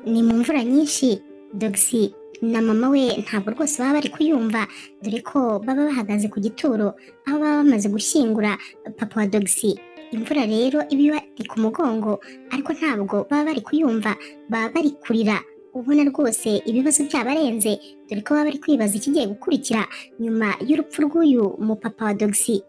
ni mu mvura nyinshi. Dogisi na mama we ntabwo rwose baba bari kuyumva, dore ko baba bahagaze ku gituro aho baba bamaze gushyingura papa wa Dogisi. Imvura rero iba iri ku mugongo, ariko ntabwo baba bari kuyumva, baba bari kurira ubona rwose ibibazo byabarenze, dore ko baba bari kwibaza ikigiye gukurikira nyuma y'urupfu rw'uyu mupapa wa Dogisi.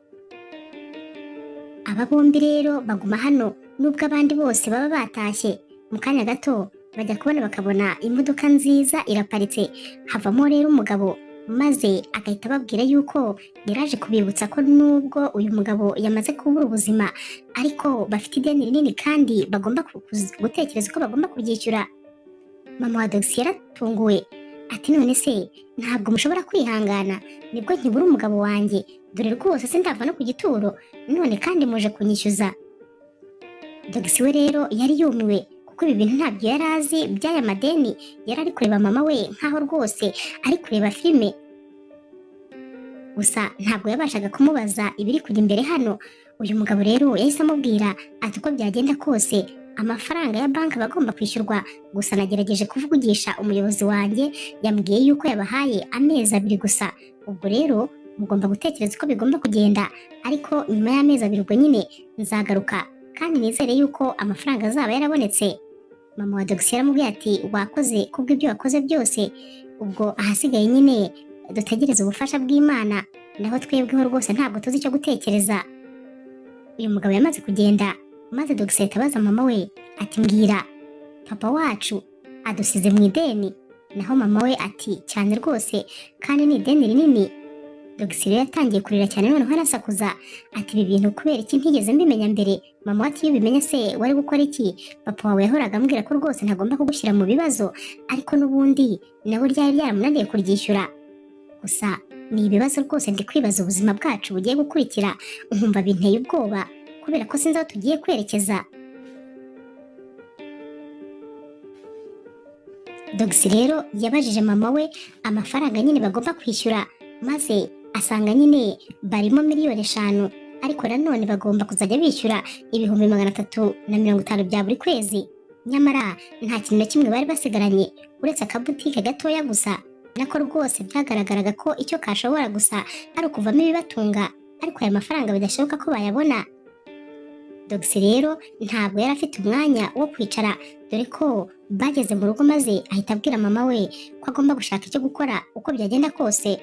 Aba bombi rero baguma hano nubwo abandi bose baba batashye. Mu kanya gato bajya kubona bakabona imodoka nziza iraparitse, havamo rero umugabo maze agahita ababwira yuko yaraje kubibutsa ko nubwo uyu mugabo yamaze kubura ubuzima, ariko bafite ideni rinini kandi bagomba gutekereza uko bagomba kuryishyura. Mama wa Dogisi yaratunguwe ati none se ntabwo mushobora kwihangana? Nibwo nkibura umugabo wanjye, dore rwose sindava no ku gituro, none kandi muje kunyishyuza. Dogisi we rero yari yumiwe kuko ibi bintu ntabyo yari azi by'aya madeni. Yari ari kureba mama we nkaho rwose ari kureba filime, gusa ntabwo yabashaga kumubaza ibiri kujya imbere hano. Uyu mugabo rero yahise amubwira ati uko byagenda kose amafaranga ya banki bagomba kwishyurwa, gusa nagerageje kuvugisha umuyobozi wanjye, yambwiye yuko yabahaye amezi 2 gusa. Ubwo rero mugomba gutekereza uko bigomba kugenda, ariko nyuma y'amezi 2 ubwo nyine nzagaruka kandi nizere yuko amafaranga azaba yarabonetse. Mama wa Dogisi yaramubwiye ati wakoze kubw'ibyo wakoze byose, ubwo ahasigaye nyine dutegereze ubufasha bw'Imana, naho twebweho rwose ntabwo tuzi icyo gutekereza. Uyu mugabo yamaze kugenda, maze Dogisi abaza mama we ati mbwira, papa wacu adusize mu ideni? Naho mama we ati cyane rwose, kandi ni ideni rinini. Dogisi rero yatangiye kurira cyane, noneho arasakuza ati ibi bintu kubera iki ntigeze mbimenya mbere? Mama ati iyo ubimenya se wari gukora iki? Papa wawe yahoraga ambwira ko rwose ntagomba kugushyira mu bibazo, ariko n'ubundi nawe ryari ryaramunaniye kuryishyura. Gusa ni ibibazo rwose ndi kwibaza ubuzima bwacu bugiye gukurikira, nkumva binteye ubwoba kubera ko sinzi aho tugiye kwerekeza. Dogisi rero yabajije mama we amafaranga nyine bagomba kwishyura, maze asanga nyine barimo miliyoni 5, ariko nanone bagomba kuzajya bishyura 350 bya buri kwezi. Nyamara nta kintu na kimwe bari basigaranye uretse akabutike gatoya gusa, nako rwose byagaragaraga ko icyo kashobora gusa ari ukuvamo ibibatunga, ariko aya mafaranga bidashoboka ko bayabona. Dogisi rero ntabwo yari afite umwanya wo kwicara, dore ko bageze mu rugo maze ahita abwira mama we ko agomba gushaka icyo gukora uko byagenda kose.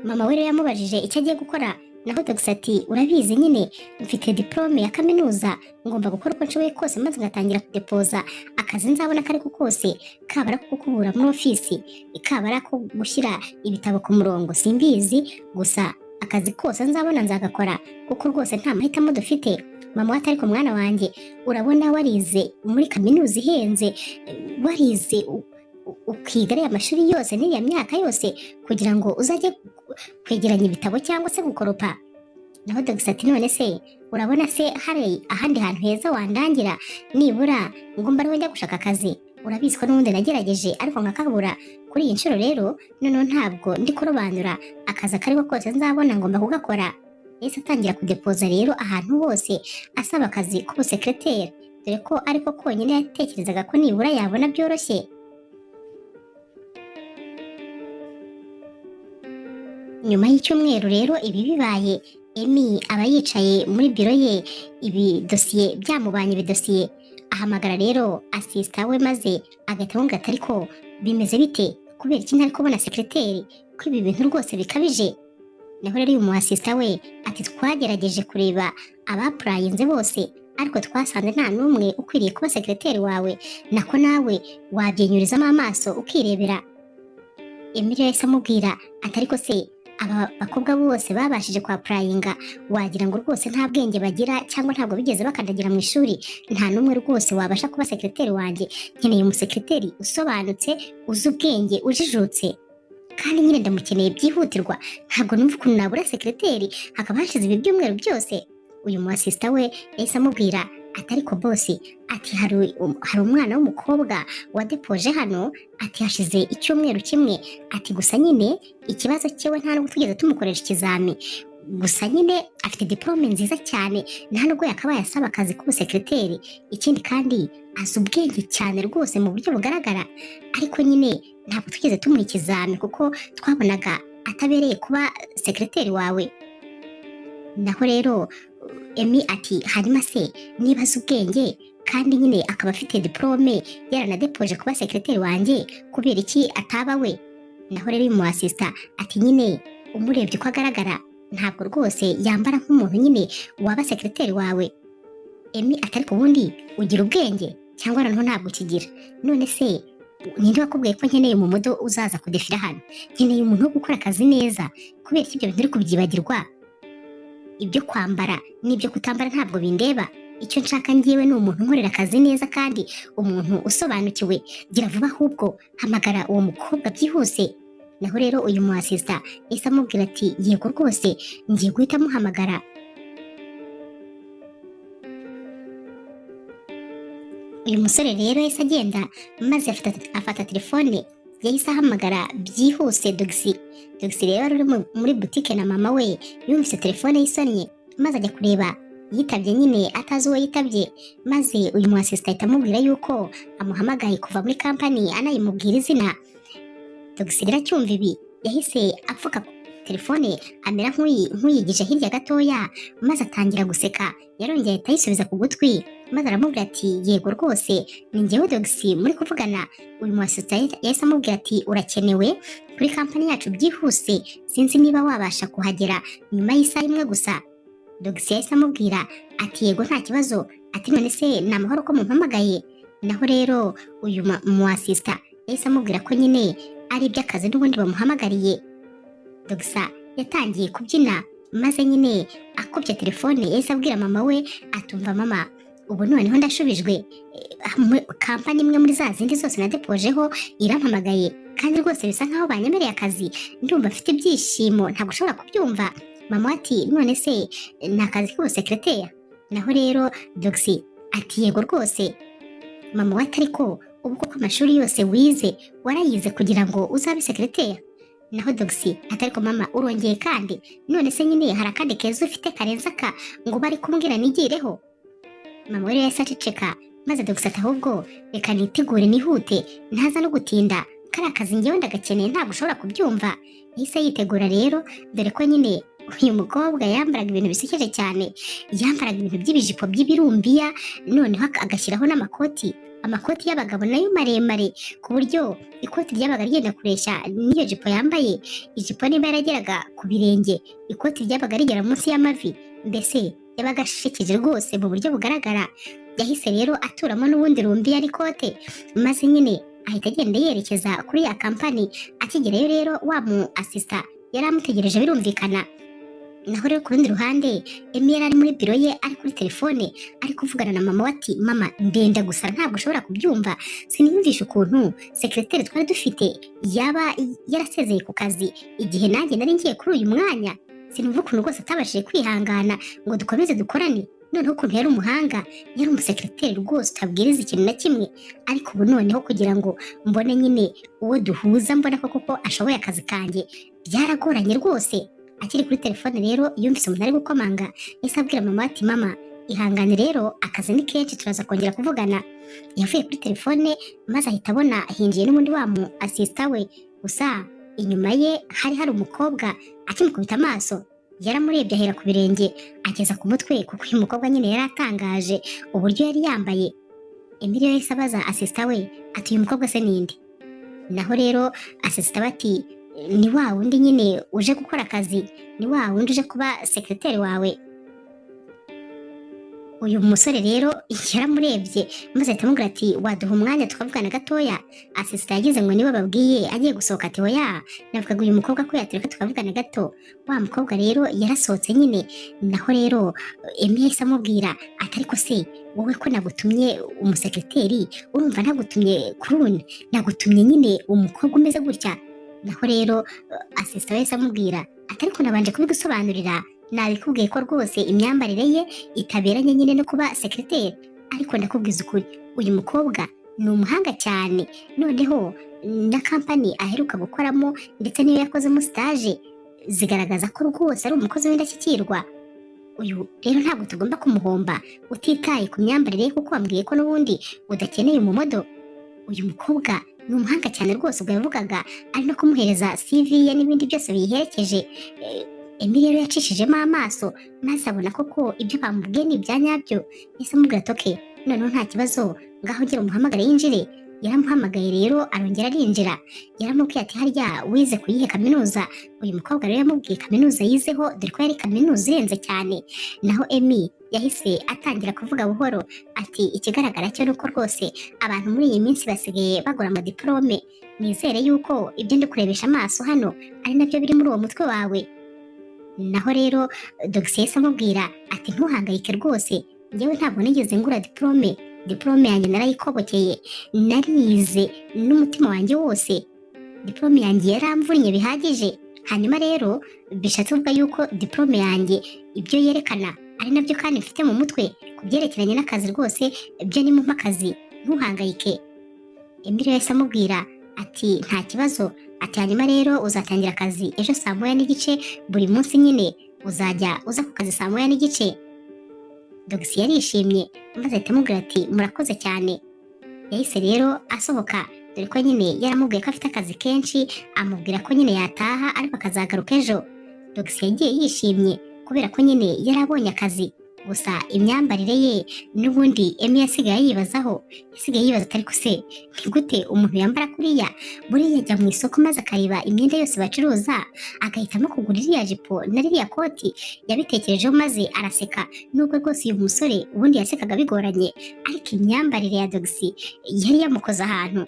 Mama we rero yamubajije icyo agiye gukora, naho Dogisi ati urabizi nyine mfite diplome ya kaminuza, ngomba gukora uko nshoboye kose maze ngatangira kudepoza akazi nzabona kariko kose, kabara ko kukubura muri ofisi, kabara ko gushyira ibitabo ku murongo, simbizi, gusa akazi kose nzabona nzagakora kuko rwose nta mahitamo dufite. Mama ati ariko mwana wanjye, urabona warize muri kaminuza ihenze, warize ukiga ariya mashuri yose n'iriya myaka yose kugira ngo uzajye kwegeranya ibitabo cyangwa se gukoropa? Naho Dogisi ati none se urabona se hari ahandi hantu heza wandangira, nibura ngomba rero njya gushaka akazi? Urabizi ko n'ubundi nagerageje ariko nkakabura. Kuri iyi nshuro rero noneho ntabwo ndi kurobanura, akazi akariko kose nzabona ngomba kugakora. Yahise atangira kudepoza rero ahantu hose asaba akazi k'ubusekreteri, dore ko ariko konyine yatekerezaga ko nibura yabona byoroshye. Nyuma y'icyumweru rero ibi bibaye, Emi aba yicaye muri biro ye, ibi dosiye byamubanye bidosiye. Ahamagara rero asista we maze agahita amubwira ati ariko bimeze bite, kubera iki ntari kubona sekreteri, ko ibi bintu rwose bikabije? Naho rero uyu mu asista we ati twagerageje kureba abapurayinze bose, ariko twasanze nta n'umwe ukwiriye kuba sekreteri wawe, nako nawe wabyenyurizamo amaso ukirebera. Emi rero yahise amubwira ati ariko se aba bakobwa bose babashije kwa purayinga, wagira ngo rwose nta bwenge bagira cyangwa ntabwo bigeze bakandagira mu ishuri? Nta n'umwe rwose wabasha kuba sekreteri wanjye. Nkeneye umusekreteri usobanutse, uzi ubwenge, ujijutse, kandi nyine ndamukeneye byihutirwa. Ntabwo numva ukuntu nabura sekreteri hakaba hashize ibi byumweru byose. Uyu mu asista we yahise amubwira ati ariko bosi, ati hari umwana w'umukobwa wadepoje hano, ati hashize icyumweru kimwe, ati gusa nyine ikibazo cyewe nta nubwo tugeze tumukoresha ikizami, gusa nyine afite diplome nziza cyane nta nubwo yakabaye asaba akazi k'ubusekreteri. Ikindi kandi azi ubwenge cyane rwose mu buryo bugaragara, ariko nyine ntabwo twigeze tumuha ikizami kuko twabonaga atabereye kuba sekreteri wawe. Naho rero Emi ati hanyuma se niba azi ubwenge kandi nyine akaba afite diplome yaranadepoje kuba sekreteri wanjye, kubera iki ataba we? Naho rero uyu mu assistant ati nyine umurebye uko agaragara ntabwo rwose yambara nk'umuntu nyine waba sekreteri wawe. Emi ati ariko ubundi ugira ubwenge cyangwa noneho ntabwo ukigira? None se ninde wakubwiye ko nkeneye umumodo uzaza kudefira hano? Nkeneye umuntu wo gukora akazi neza, kubera ibyo bintu uri kubyibagirwa. Ibyo kwambara n'ibyo kutambara ntabwo bindeba. Icyo nshaka ngiyewe ni umuntu unkorera akazi neza kandi umuntu usobanukiwe. Gira vuba ahubwo hamagara uwo mukobwa byihuse. Naho rero uyu mu assistant yahise amubwira ati yego rwose ngiye guhita muhamagara. Uyu musore rero yahise agenda maze afata telefone, yahise ahamagara byihuse Gheez. Gheez rero ari muri butike na mama we yumvise telefone yisonnye maze ajya kureba, yitabye nyine atazi uwo yitabye. Maze uyu mu assistant ahita amubwira yuko amuhamagaye kuva muri company anayimubwira izina. Gheez rero acyumva ibi yahise apfuka telefone amera nk'uyigije hirya gatoya maze atangira guseka. Yarongeye ahita yisubiza ku gutwi maze aramubwira ati yego rwose ni njyewe Gheez muri kuvugana. Uyu mu assistant yahise amubwira ati urakenewe kuri company yacu byihuse, sinzi niba wabasha kuhagera nyuma y'isaha imwe gusa. Gheez yahise amubwira ati yego nta kibazo. Ati none se ni amahoro ko mumpamagaye? Naho rero uyu mu assistant yahise amubwira ko nyine ari iby'akazi n'ubundi bamuhamagariye. Gheez yatangiye kubyina maze nyine akubye telefone yahise abwira mama we atumva mama ubu noneho ndashubijwe, kampani imwe muri za zindi zose nadepojeho irampamagaye kandi rwose bisa nkaho banyemereye akazi, ndumva afite ibyishimo ntabwo ushobora kubyumva. Mama ati none se ni akazi k'ubusekreteri? Naho rero Gheez ati yego rwose. Mama we ati ariko ubu koko amashuri yose wize warayize kugira ngo uzabe sekreteri? Naho Gheez ati ariko mama urongeye kandi none se nyine hari akandi keza ufite karenze aka ngo bari kumbwira nigireho? Mama we yahise aceceka maze Gheez ati ahubwo reka nitegure nihute ntaza no gutinda, kari akazi njyewe ndagakeneye ntabwo ushobora kubyumva. Yahise yitegura rero, dore ko nyine uyu mukobwa yambaraga ibintu bisekeje cyane, yambaraga ibintu by'ibijipo by'ibirumbiya noneho agashyiraho n'amakoti, amakoti y'abagabo nayo maremare ku buryo ikoti ryabaga ryenda kureshya n'iyo jipo yambaye. Ijipo niba yarageraga ku birenge, ikoti ryabaga rigera munsi y'amavi, mbese yabaga ashekeje rwose mu buryo bugaragara. Yahise rero aturamo n'ubundi rumbiya n'ikote maze nyine ahita agenda yerekeza kuri ya kampani. Akigerayo rero wa mu assistant yari amutegereje birumvikana. Naho rero ku rundi ruhande Emi yari ari muri biro ye ari kuri telefone ari kuvugana na mama we ati mama ndenda gusa ntabwo ushobora kubyumva, siniyumvisha ukuntu sekreteri twari dufite yaba yarasezeye ku kazi igihe nanjye nari ngiye kuri uyu mwanya. Sinumva ukuntu rwose atabashije kwihangana ngo dukomeze dukorane, noneho ukuntu yari umuhanga, yari umusekreteri rwose utabwiriza ikintu na kimwe. Ariko ubu noneho kugira ngo mbone nyine uwo duhuza mbona ko koko ashoboye akazi kanjye byaragoranye rwose. Akiri kuri telefone rero yumvise umuntu ari gukomanga, yahise abwira mama ati mama ihangane rero akazi ni kenshi turaza kongera kuvugana. Yavuye kuri telefone maze ahita abona hinjiye n'ubundi wa mu assistant we, gusa inyuma ye hari umukobwa. Akimukubita amaso yaramurebye ahera ku birenge ageza ku mutwe kuko uyu mukobwa nyine yari atangaje uburyo yari yambaye. Emilio yahise abaza assistant we ati uyu mukobwa se ninde? Naho rero assistant ati ni wa wundi nyine uje gukora akazi, ni wa wundi uje kuba sekreteri wawe. Uyu musore rero yaramurebye maze ahita amubwira ati waduha umwanya tukavugana gatoya? Assistant yagize ngo niwe babwiye agiye gusohoka ati oya navugaga uyu mukobwa ko yatereka tukavugana gato. Wa mukobwa rero yarasohotse nyine. Naho rero Emi yahise amubwira ati ariko se wowe ko nagutumye umusekreteri urumva nagutumye kuruni, nagutumye nyine umukobwa umeze gutya? Naho rero assistant yahise amubwira ati ariko nabanje kubigusobanurira, nabikubwiye ko rwose imyambarire ye itaberanye nyine no kuba sekreteri, ariko ndakubwiza ukuri uyu mukobwa ni umuhanga cyane, noneho na kampani aheruka gukoramo ndetse niyo yakozemo stage zigaragaza ko rwose ari umukozi w'indashyikirwa. Uyu rero ntabwo tugomba kumuhomba utitaye ku myambarire ye, kuko wambwiye ko n'ubundi udakeneye umumodo. Uyu mukobwa ni umuhanga cyane rwose, ubwo yavugaga ari no kumuhereza CV ye n'ibindi byose biyiherekeje. Emi rero yacishijemo amaso maze abona koko ibyo bamubwiye ni ibya nyabyo. Yahise amubwira ati okay, noneho nta kibazo, ngaho gira umuhamagare yinjire. Yaramuhamagaye rero arongera arinjira. Yaramubwiye ati harya wize kuyihe kaminuza? Uyu mukobwa rero yamubwiye kaminuza yizeho, dore ko yari kaminuza irenze cyane. Naho Emi yahise atangira kuvuga buhoro ati ikigaragara cyo nuko rwose abantu muri iyi minsi basigaye bagura amadiplome. Nizere yuko ibyo ndi kurebesha amaso hano ari nabyo biri muri uwo mutwe wawe. Naho rero Dogisi yahise amubwira ati ntuhangayike rwose, njyewe ntabwo nigeze ngura diplome. Diplome yanjye narayikobokeye, narize n'umutima wanjye wose. Diplome yanjye yaramvunnye bihagije. Hanyuma rero bishatse kuvuga yuko diplome yanjye ibyo yerekana ari nabyo kandi mfite mu mutwe. Ku byerekeranye n'akazi rwose byo ni mu akazi, ntuhangayike. Emile yahise amubwira ati nta kibazo, ati hanyuma rero uzatangira akazi ejo saa 9:30 buri munsi, nyine uzajya uza ku kazi saa 9:30. Dogisi yarishimye maze ahita amubwira ati murakoze cyane. Yahise rero asohoka, dore ko nyine yaramubwiye ko afite akazi kenshi, amubwira ko nyine yataha ariko akazagaruka ejo. Dogisi yagiye yishimye kubera ko nyine yarabonye akazi. Gusa imyambarire ye n'ubundi Emi yasigaye yibazaho, yasigaye yibaza atari ko se ni gute umuntu yambara kuriya? Buriya yajya mu isoko maze akareba imyenda yose bacuruza agahitamo kugura iriya jipo na ririya koti. Yabitekerejeho maze araseka, nubwo rwose uyu musore ubundi yasekaga bigoranye, ariko imyambarire ya Dogisi yari yamukoze ahantu.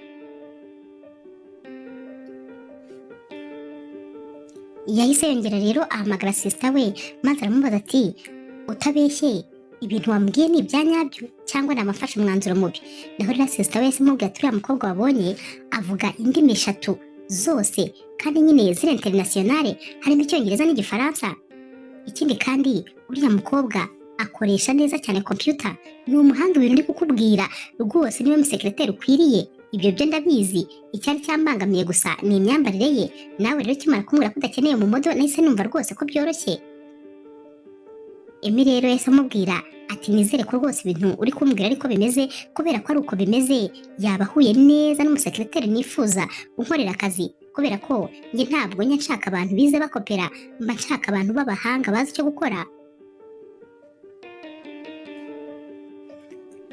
Yahise yongera rero ahamagara sisita we maze aramubaza ati utabeshye ibintu wambwiye ni ibya nyabyo cyangwa namafashe umwanzuro mubi? Naho rero sisita we yahise amubwira ati uriya mukobwa wabonye avuga indimi 3 zose kandi nyine ziri internationale, harimo icyongereza n'igifaransa. Ikindi kandi uriya mukobwa akoresha neza cyane computer, ni umuhanga ibintu ndi kukubwira rwose, niwe musekreteri ukwiriye. Ibyo byo ndabizi, icyari cyambangamiye gusa ni imyambarire ye. Nawe rero kimara kumubwira ko udakeneye umumodo nahise numva rwose ko byoroshye. Emi rero yahise amubwira ati nizere ko rwose ibintu uri kumbwira ariko bimeze, kubera ko ari uko bimeze yaba ahuye neza n'umusekreteri nifuza unkorera akazi, kubera ko njye ntabwo njya nshaka abantu bize bakopera, mba nshaka abantu b'abahanga bazi icyo gukora.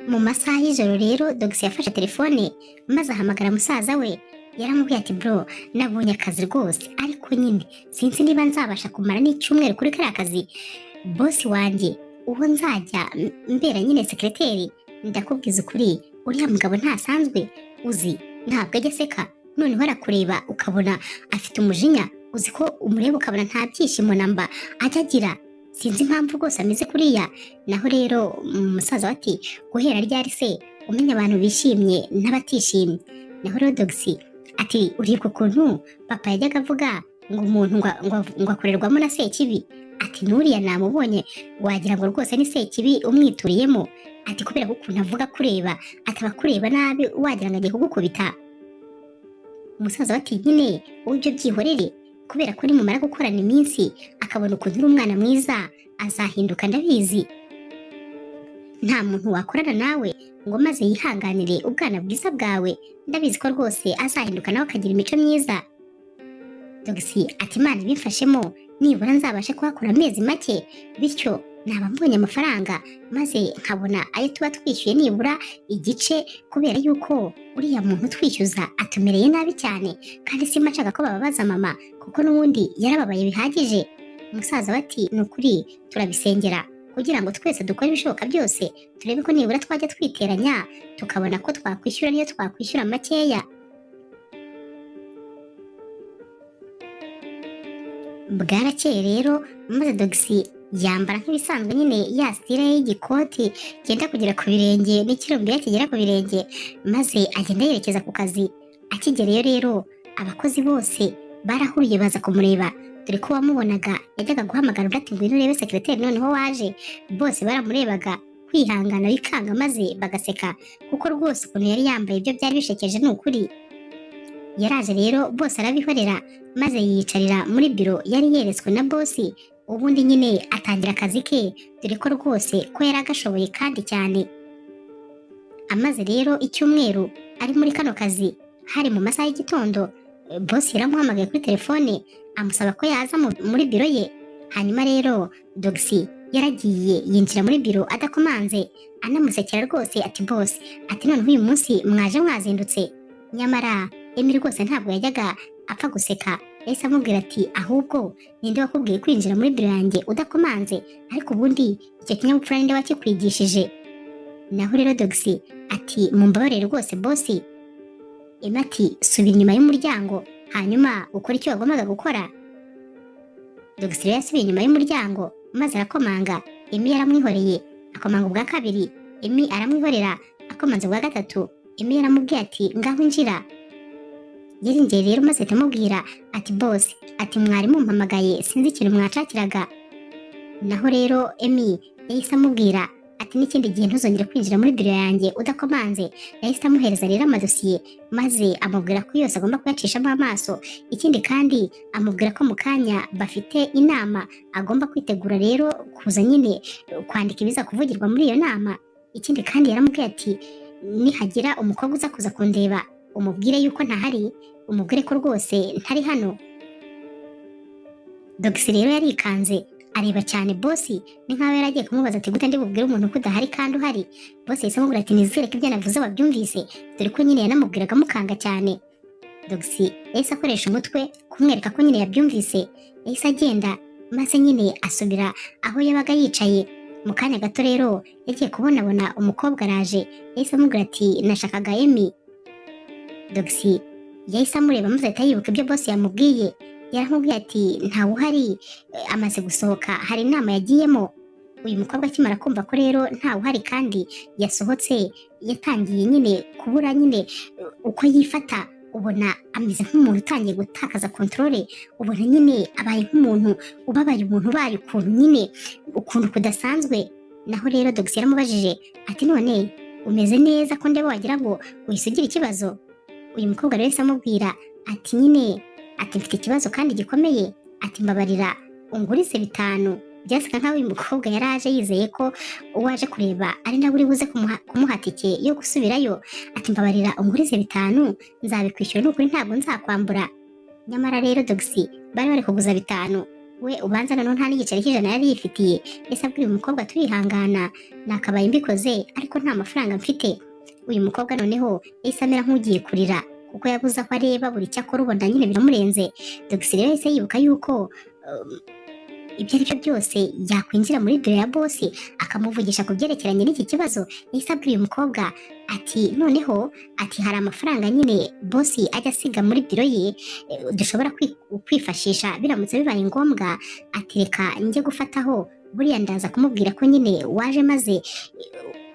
Mu masaha y'ijoro rero Dogisi yafashe telefone maze ahamagara musaza we. Yaramubwiye ati bro, nabonye akazi rwose, ariko nyine sinzi niba nzabasha kumara n'icyumweru kuri kariya kazi. Bosi wanjye uwo nzajya mbera nyine sekreteri, ndakubwiza ukuri uriya mugabo ntasanzwe, uzi ntabwo ajya aseka, noneho arakureba ukabona afite umujinya, uzi ko umureba ukabona nta byishimo namba ajya agira. Sinzi impamvu rwose ameze kuriya. Naho rero umusaza ati guhera ryari se umenya abantu bishimye n'abatishimye? Naho rero Dogisi ati uribuka ukuntu papa yajyaga avuga ngo umuntu ngo akorerwamo na sekibi? Ati nuriya namubonye wagira ngo rwose ni sekibi umwituriyemo. Ati kubera ko ukuntu avuga kureba, ataba kureba nabi wagira ngo agiye kugukubita. Umusaza ati nyine wowe ibyo byihorere, kubera ko nimumara gukorana iminsi akabona ukuntu uri umwana mwiza azahinduka, ndabizi. Nta muntu wakorana nawe ngo maze yihanganire ubwana bwiza bwawe, ndabizi ko rwose azahinduka nawe akagira imico myiza. Dogisi ati Imana ibimfashemo nibura nzabashe kuhakora amezi make, bityo naba mbonye amafaranga maze nkabona ayo tuba twishyuye nibura igice, kubera yuko uriya muntu twishyuza atumereye nabi cyane kandi simba nshaka ko bababaza mama kuko n'ubundi yarababaye bihagije. Umusaza bati ni ukuri turabisengera kugira ngo twese dukore ibishoboka byose, turebe ko nibura twajya twiteranya tukabona ko twakwishyura niyo twakwishyura makeya. Bwarakeye rero maze Dogisi yambara nk'ibisanzwe nyine ya style y'igikoti genda kugera ku birenge n'ikirumbi kigera ku birenge, maze agenda yerekeza ku kazi. Akigereyo rero abakozi bose barahuriye baza kumureba, dore ko wamubonaga yajyaga guhamagara undi ati ngwino urebe sekreteri noneho waje. Bose baramurebaga kwihangana bikanga maze bagaseka, kuko rwose ukuntu yari yambaye ibyo byari bishekeje ni ukuri. yaraje rero bose arabihorera maze yiyicarira muri biro yari yeretswe na bosi, ubundi nyine atangira akazi ke dore ko rwose ko yari agashoboye kandi cyane. Amaze rero icyumweru ari muri kano kazi, hari mu masaha y'igitondo, bosi yaramuhamagaye kuri telefone amusaba ko yaza muri biro ye. Hanyuma rero Dogisi yaragiye yinjira muri biro adakomanze, anamusekera rwose ati bosi, ati noneho uyu munsi mwaje mwazindutse. Nyamara Emi rwose ntabwo yajyaga apfa guseka, yahise amubwira ati ahubwo ninde wakubwiye kwinjira muri biro yanjye udakomanze, ariko ubundi icyo kinyabupfura ninde wakikwigishije? Naho rero Dogisi ati mumbabarire rwose bosi. Emi ati subira inyuma y'umuryango hanyuma ukora icyo wagombaga gukora. Dogisi rero yasubiye inyuma y'umuryango maze arakomanga. Emi yaramwihoreye, akomanga ubwa kabiri, Emi aramwihorera, akomanze ubwa gatatu, Emi yaramubwiye ati ngaho injira. Yiringiye rero maze atamubwira ati bosi, ati mwari mumpamagaye sinzi ikintu mwacakiraga. Naho rero Emi yahise amubwira ati n'ikindi gihe ntuzongere kwinjira muri biro yanjye udakomanze. Yahise amuhereza rero amadosiye maze amubwira ko yose agomba kuyacishamo amaso. Ikindi kandi amubwira ko mu kanya bafite inama, agomba kwitegura rero kuza nyine kwandika ibiza kuvugirwa muri iyo nama. Ikindi kandi yaramubwiye ati nihagira umukobwa uza kuza kundeba umubwire yuko ntahari, umubwire ko rwose ntari hano. Dogisi rero yarikanze areba cyane bosi, ni nkaho yari agiye kumubaza ati gute ndi bubwire umuntu ko udahari kandi uhari. Bosi yahise amubwira ati nizere ko ibyo navuze wabyumvise, dore ko nyine yanamubwiraga amukanga cyane. Dogisi yahise akoresha umutwe kumwereka ko nyine yabyumvise, yahise agenda maze nyine asubira aho yabaga yicaye. Mu kanya gato rero yagiye kubonabona umukobwa araje, yahise amubwira ati nashakaga Emi. Dogisi yahise amureba maze ahita yibuka ibyo bosi yamubwiye. Yaramubwiye ati ntawe uhari, amaze gusohoka, hari inama yagiyemo. Uyu mukobwa akimara kumva ko rero ntawe uhari kandi yasohotse, yatangiye nyine kubura nyine uko yifata. Ubona ameze nk'umuntu utangiye gutakaza kontrole, ubona nyine abaye nk'umuntu ubabaye, umuntu ubaye ukuntu nyine ukuntu kudasanzwe. Naho rero Dogisi yaramubajije ati none umeze neza ko ndeba wagira ngo uhise ugira ikibazo? Uyu mukobwa rero yahise amubwira ati nyine ati mfite ikibazo kandi gikomeye, ati mbabarira ungurize 5. Byasaga nkaho uyu mukobwa yari aje yizeye ko uwaje kureba ari nawe uri buze kumuha tike yo gusubirayo. Ati mbabarira ungurize 5 nzabikwishyura, n'ukuri ntabwo nzakwambura. Nyamara rero Dogisi bari bari kuguza 5, we ubanza noneho nta n'igiceri cy'ijana yari yifitiye. Ese abwira uyu mukobwa turihangana, nakabaye mbikoze ariko nta mafaranga mfite. Uyu mukobwa noneho yahise amera nk'ugiye kurira kuko yabuze aho areba, buri cyakora ubona nyine biramurenze. Dogisi rero yahise yibuka yuko ibyo ari byo byose yakwinjira muri biro ya bosi akamuvugisha ku byerekeranye n'iki kibazo. Yahise abwira uyu mukobwa ati noneho ati hari amafaranga nyine bosi ajya asiga muri biro ye dushobora kwifashisha biramutse bibaye ngombwa. Ati reka njye gufataho, buriya ndaza kumubwira ko nyine waje maze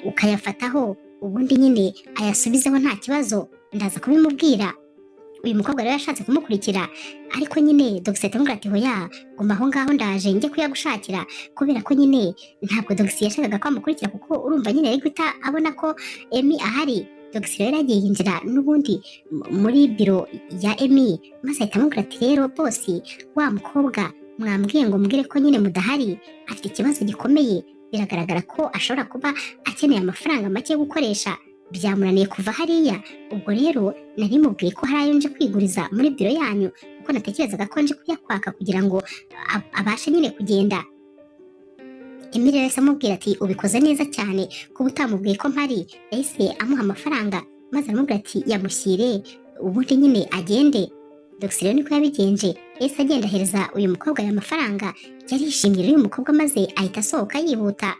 ukayafataho, ubundi nyine ayasubizeho nta kibazo, ndaza kubimubwira. Uyu mukobwa rero yashatse kumukurikira ariko nyine Dogisi atamubwira ati hoya guma aho ngaho ndaje njye kuyagushakira, kubera ko nyine ntabwo Dogisi yashakaga ko amukurikira kuko urumva nyine yari guhita abona ko Emi ahari. Dogisi rero yagiye yinjira n'ubundi muri biro ya Emi maze ahita amubwira ati rero bosi, wa mukobwa mwambwiye ngo mbwire ko nyine mudahari afite ikibazo gikomeye, biragaragara ko ashobora kuba akeneye amafaranga make yo gukoresha, byamunaniye kuva hariya. Ubwo rero nari mubwiye ko hari ayo nje kwiguriza muri biro yanyu kuko natekerezaga ko nje kuyakwaka kugira ngo abashe nyine kugenda. Emi rero yahise amubwira ati ubikoze neza cyane kuba utamubwiye ko mpari. Yahise amuha amafaranga maze aramubwira ati yamushyire ubundi nyine agende. Dogisi rero niko yabigenje, yahise agenda ahereza uyu mukobwa aya mafaranga. Yarishimye rero uyu mukobwa maze ahita asohoka yihuta.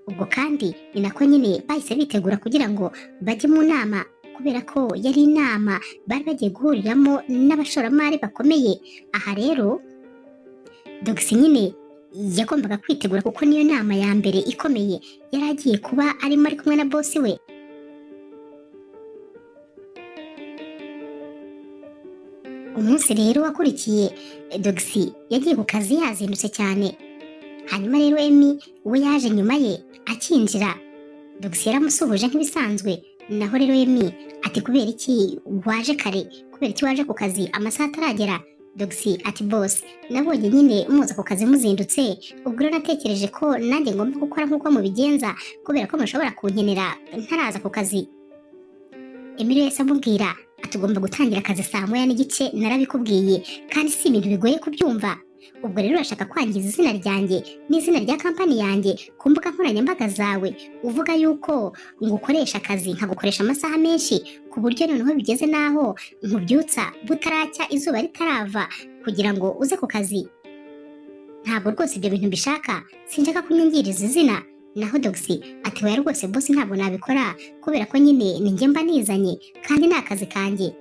Ubwo kandi ni nako nyine bahise bitegura kugira ngo bajye mu nama, kubera ko yari inama bari bagiye guhuriramo n'abashoramari bakomeye. Aha rero Dogisi nyine yagombaga kwitegura kuko niyo nama ya mbere ikomeye yari agiye kuba arimo ari kumwe na bosi we. Umunsi rero wakurikiye Dogisi yagiye ku kazi yazindutse cyane. Hanyuma rero Emi we yaje nyuma ye akinjira. Dogisi yaramusuhuje nk'ibisanzwe naho rero Emi ati kubera iki waje kare, kubera iki waje ku kazi amasaha ataragera? Dogisi ati boss, nabonye nyine muza ku kazi muzindutse, ubwo rero natekereje ko nanjye ngomba gukora nk'uko mubigenza kubera ko mushobora kunkenera ntaraza ku kazi. Emi rero yahise amubwira ati ugomba gutangira akazi saa moya n'igice, narabikubwiye kandi si ibintu bigoye kubyumva. Ubwo rero urashaka kwangiza izina ryanjye n'izina rya kampani yanjye ku mbuga nkoranyambaga zawe, uvuga yuko ngukoresha akazi nkagukoresha amasaha menshi ku buryo noneho bigeze naho nkubyutsa butaracya izuba ritarava kugira ngo uze ku kazi. Ntabwo rwose ibyo bintu mbishaka, sinshaka kunyungiriza izina. Naho Dogisi ati oya rwose boss ntabwo nabikora kubera ko nyine ni njye mba nizanye kandi ni akazi kanjye.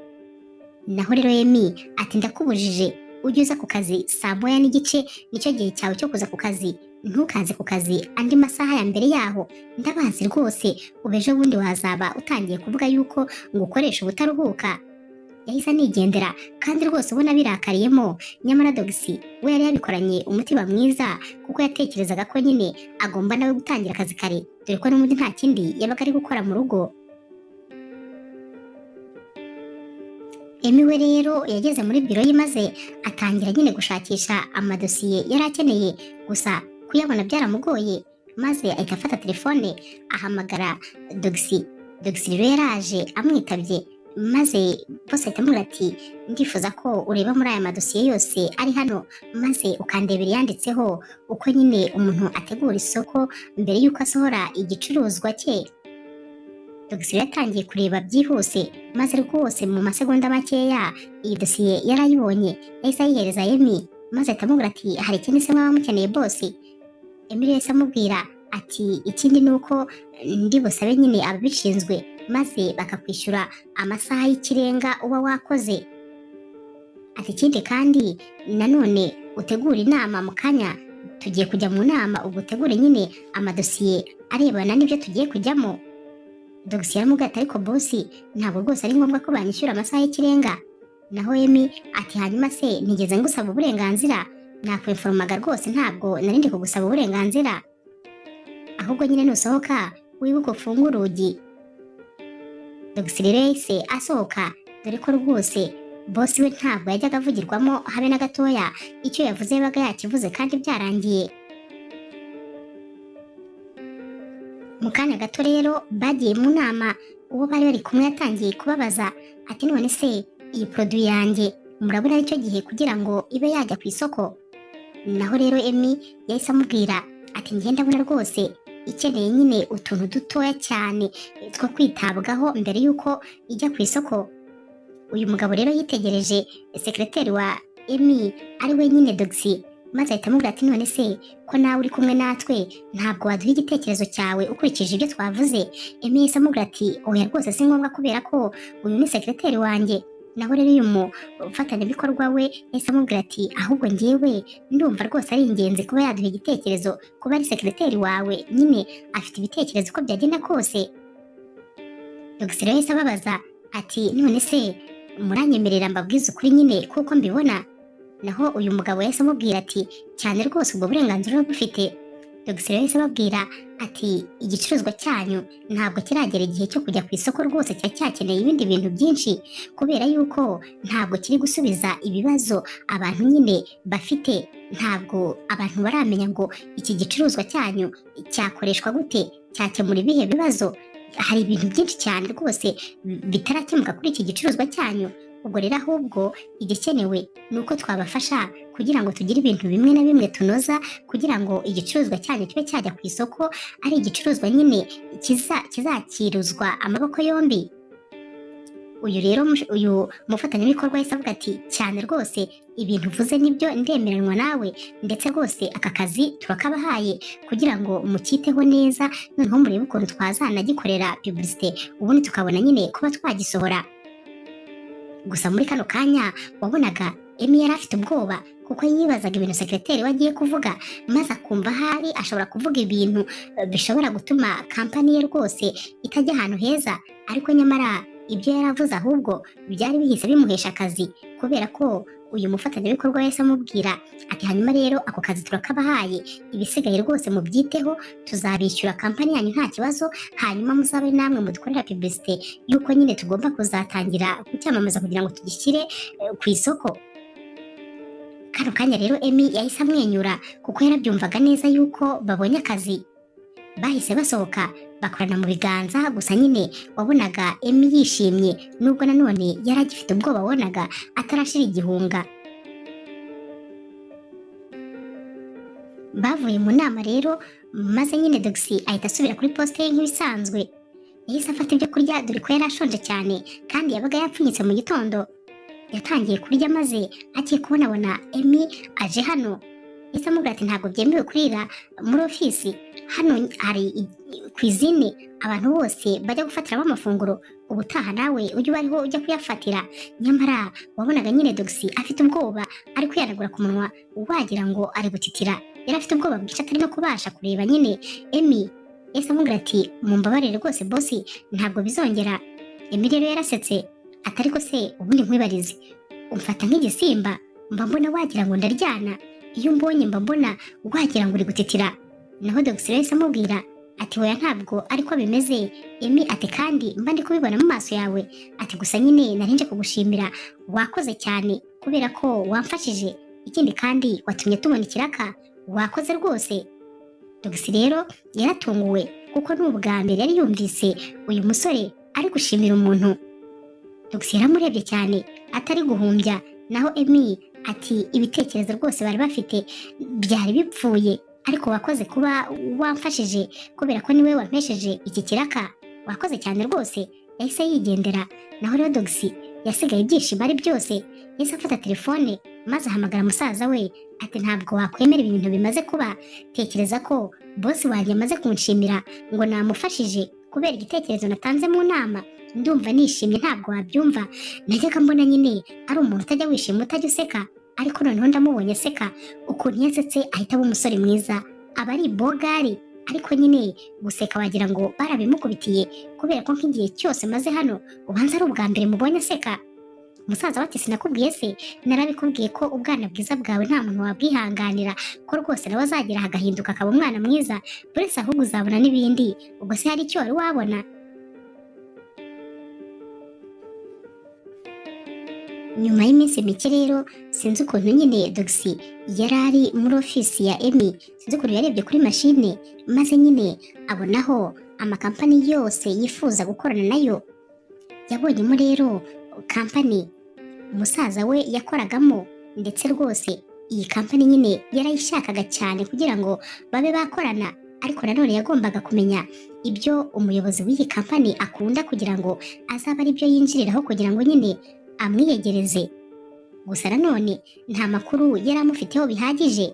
Naho rero Emi ati ndakubujije, ujye uza ku kazi saa moya n'igice, nicyo gihe cyawe cyo kuza ku kazi. Ntukaze ku kazi andi masaha ya mbere yaho, ndabazi rwose ubu ejo bundi wazaba utangiye kuvuga yuko ngukoresha ubutaruhuka. Yahise anigendera kandi rwose ubona birakariyemo, nyamara Dogisi we yari yabikoranye umutima mwiza kuko yatekerezaga ko nyine agomba nawe gutangira akazi kare, dore ko n'ubundi nta kindi yabaga ari gukora mu rugo. Emi we rero yageze muri biro ye maze atangira nyine gushakisha amadosiye yari akeneye, gusa kuyabona byaramugoye, maze ahita afata telefone ahamagara Dogisi. Dogisi rero yaraje amwitabye, maze bose ahita amubwira ati ndifuza ko ureba muri aya madosiye yose ari hano maze ukandebera yanditseho uko nyine umuntu ategura isoko mbere y'uko asohora igicuruzwa cye. Dogisi yatangiye kureba byihuse, maze rwose mu masegonda makeya iyi dosiye yarayibonye, yahise ayihereza Emi maze ahita amubwira ati hari ikindi se mwaba mukeneye boss? Emi yahise amubwira ati ikindi ni uko ndi busabe nyine ababishinzwe maze bakakwishyura amasaha y'ikirenga uba wakoze. Ati ikindi kandi nanone utegura inama mu kanya tugiye kujya mu nama, ubwo utegure nyine amadosiye arebana n'ibyo tugiye kujyamo. Dogisi yaramubwira ati ariko boss ntabwo rwose ari ngombwa ko banyishyura amasaha y'ikirenga. Naho Emi ati hanyuma se nigeze ngusaba uburenganzira? Nakwinformaga rwose ntabwo narindi kugusaba uburenganzira, ahubwo nyine nusohoka wibuke ufunge urugi. Dogisi rero yahise asohoka, dore ko rwose boss we ntabwo yajyaga avugirwamo habe na gatoya, icyo yavuze yabaga yakivuze kandi byarangiye. Mu kanya gato rero bagiye mu nama, uwo bari bari kumwe yatangiye kubabaza ati none se iyi produit yanjye murabona aricyo gihe kugira ngo ibe yajya ku isoko? Naho rero Emi yahise amubwira ati ngenda ndabona rwose ikeneye nyine utuntu dutoya cyane two kwitabwaho mbere y'uko ijya ku isoko. Uyu mugabo rero yitegereje sekreteri wa Emi ari we nyine Dogisi, maze ahita amubwira ati none se ko nawe uri kumwe natwe ntabwo waduha igitekerezo cyawe ukurikije ibyo twavuze? Emi yahise amubwira ati oya rwose si ngombwa kubera ko uyu ni sekreteri wanjye. Naho rero uyu mufatanyabikorwa we yahise amubwira ati ahubwo njyewe ndumva rwose ari ingenzi kuba yaduha igitekerezo, kuba ari sekreteri wawe nyine afite ibitekerezo uko byagenda kose. Dogisi rero yahise ababaza ati none se muranyemerera mbabwize ukuri nyine kuko mbibona? Naho uyu mugabo yahise amubwira ati cyane rwose ubwo burenganzira urabufite. Dogisi rero yahise ababwira ati igicuruzwa cyanyu ntabwo kiragera igihe cyo kujya ku isoko, rwose cyakeneye ibindi bintu byinshi kubera yuko ntabwo kiri gusubiza ibibazo abantu nyine bafite. Ntabwo abantu baramenya ngo iki gicuruzwa cyanyu cyakoreshwa gute, cyakemura ibihe bibazo. Hari ibintu byinshi cyane rwose bitarakemuka kuri iki gicuruzwa cyanyu. Ubwo rero ahubwo igikenewe ni uko twabafasha kugira ngo tugire ibintu bimwe na bimwe tunoza kugira ngo igicuruzwa cyanyu kibe cyajya ku isoko ari igicuruzwa nyine kizakiruzwa amaboko yombi. Uyu mufatanyabikorwa yahise avuga ati cyane rwose ibintu uvuze nibyo ndemeranwa nawe, ndetse rwose aka kazi turakabahaye kugira ngo mukiteho neza, noneho murebe ukuntu twazanagikorera publicité ubundi tukabona nyine kuba twagisohora. Gusa muri kano kanya wabonaga Emi yari afite ubwoba kuko yibazaga ibintu sekreteri wagiye kuvuga, maze akumva hari ashobora kuvuga ibintu bishobora gutuma kampani ye rwose itajya ahantu heza. Ariko nyamara ibyo yaravuze ahubwo byari bihise bimuhesha akazi kubera ko uyu mufatanyabikorwa yahise amubwira ati hanyuma rero ako kazi turakabahaye, ibisigaye rwose mubyiteho, tuzabishyura kampani yanyu nta kibazo, hanyuma muzabe namwe mudukorera publicité yuko nyine tugomba kuzatangira kucyamamaza kugira ngo tugishyire ku isoko. Kano kanya rero Emmy yahise amwenyura kuko yarabyumvaga neza yuko babonye akazi. Bahise basohoka bakorana mu biganza, gusa nyine wabonaga Emmy yishimye nubwo nanone yari agifite ubwoba, wabonaga atarashira igihunga. Bavuye mu nama rero maze nyine Gheez ahita asubira kuri poste ye nk'ibisanzwe. Yahise afata ibyo kurya dore ko yari ashonje cyane kandi yabaga yapfunyitse mu gitondo. Yatangiye kurya maze agiye kubonabona Emmy aje hano. Yahise amubwira ati ntabwo byemewe kurira muri ofisi, hano hari cuisine abantu bose bajya gufatiramo amafunguro, ubutaha nawe ujye uba ariho ujya kuyafatira. Nyamara wabonaga nyine Gheez afite ubwoba ari kwihanagura ku munwa wagira ngo ari gutitira, yari afite ubwoba bwinshi atari no kubasha kureba nyine Emmy. Yahise amubwira ati mumbabarire rwose boss, ntabwo bizongera. Emmy rero yarasetse ati ariko se ubundi nkwibarize, umfata nk'igisimba? Mba mbona wagira ngo ndaryana, iyo mbonye mba mbona wagira ngo uri gutitira. Naho Gheez yahise amubwira ati oya ntabwo ariko bimeze Emmy, ati kandi mba ndi kubibona mu maso yawe, ati gusa nyine nari nje kugushimira, wakoze cyane kubera ko wamfashije, ikindi kandi watumye tubona ikiraka, wakoze rwose. Gheez rero yaratunguwe kuko n'ubwa mbere yari yumvise uyu musore ari gushimira umuntu. Gheez yaramurebye cyane atari guhumbya, naho Emmy ati ibitekerezo rwose bari bafite byari bipfuye, ariko wakoze kuba wamfashije kubera ko niwe wampesheje iki kiraka, wakoze cyane rwose. Yahise yigendera. Naho rero Gheez yasigaye ibyishimo ari byose. Yahise afata telefone maze ahamagara musaza we ati ntabwo wakwemera ibintu bimaze kuba, tekereza ko boss wanjye amaze kunshimira ngo namufashije kubera igitekerezo natanze mu nama. Ndumva nishimye ntabwo wabyumva, najyaga mbona nyine ari umuntu utajya wishima utajya useka, ariko noneho ndamubonye aseka, ukuntu yasetse ahita aba umusore mwiza, aba ari bogari, ariko nyine guseka wagira ngo barabimukubitiye kubera ko nk'igihe cyose maze hano ubanza ari ubwa mbere mubonye aseka. Musaza wati sinakubwiye se, narabikubwiye ko ubwana bwiza bwawe nta muntu wabwihanganira, ko rwose nawe azagera hagahinduka akaba umwana mwiza, buri se ahubwo uzabona n'ibindi. Ubwo se hari icyo wari wabona? Nyuma y'iminsi mike rero sinzi ukuntu nyine Gheez yari ari muri ofisi ya Emmy, sinzi ukuntu yarebye kuri mashine maze nyine abonaho amakampani yose yifuza gukorana nayo. Yabonyemo rero kampani umusaza we yakoragamo, ndetse rwose iyi kampani nyine yarayishakaga cyane kugira ngo babe bakorana, ariko nanone yagombaga kumenya ibyo umuyobozi w'iyi kampani akunda kugira ngo azabe ari byo yinjiriraho kugira ngo nyine amwiyegereze. Gusa nanone nta makuru yari amufiteho bihagije.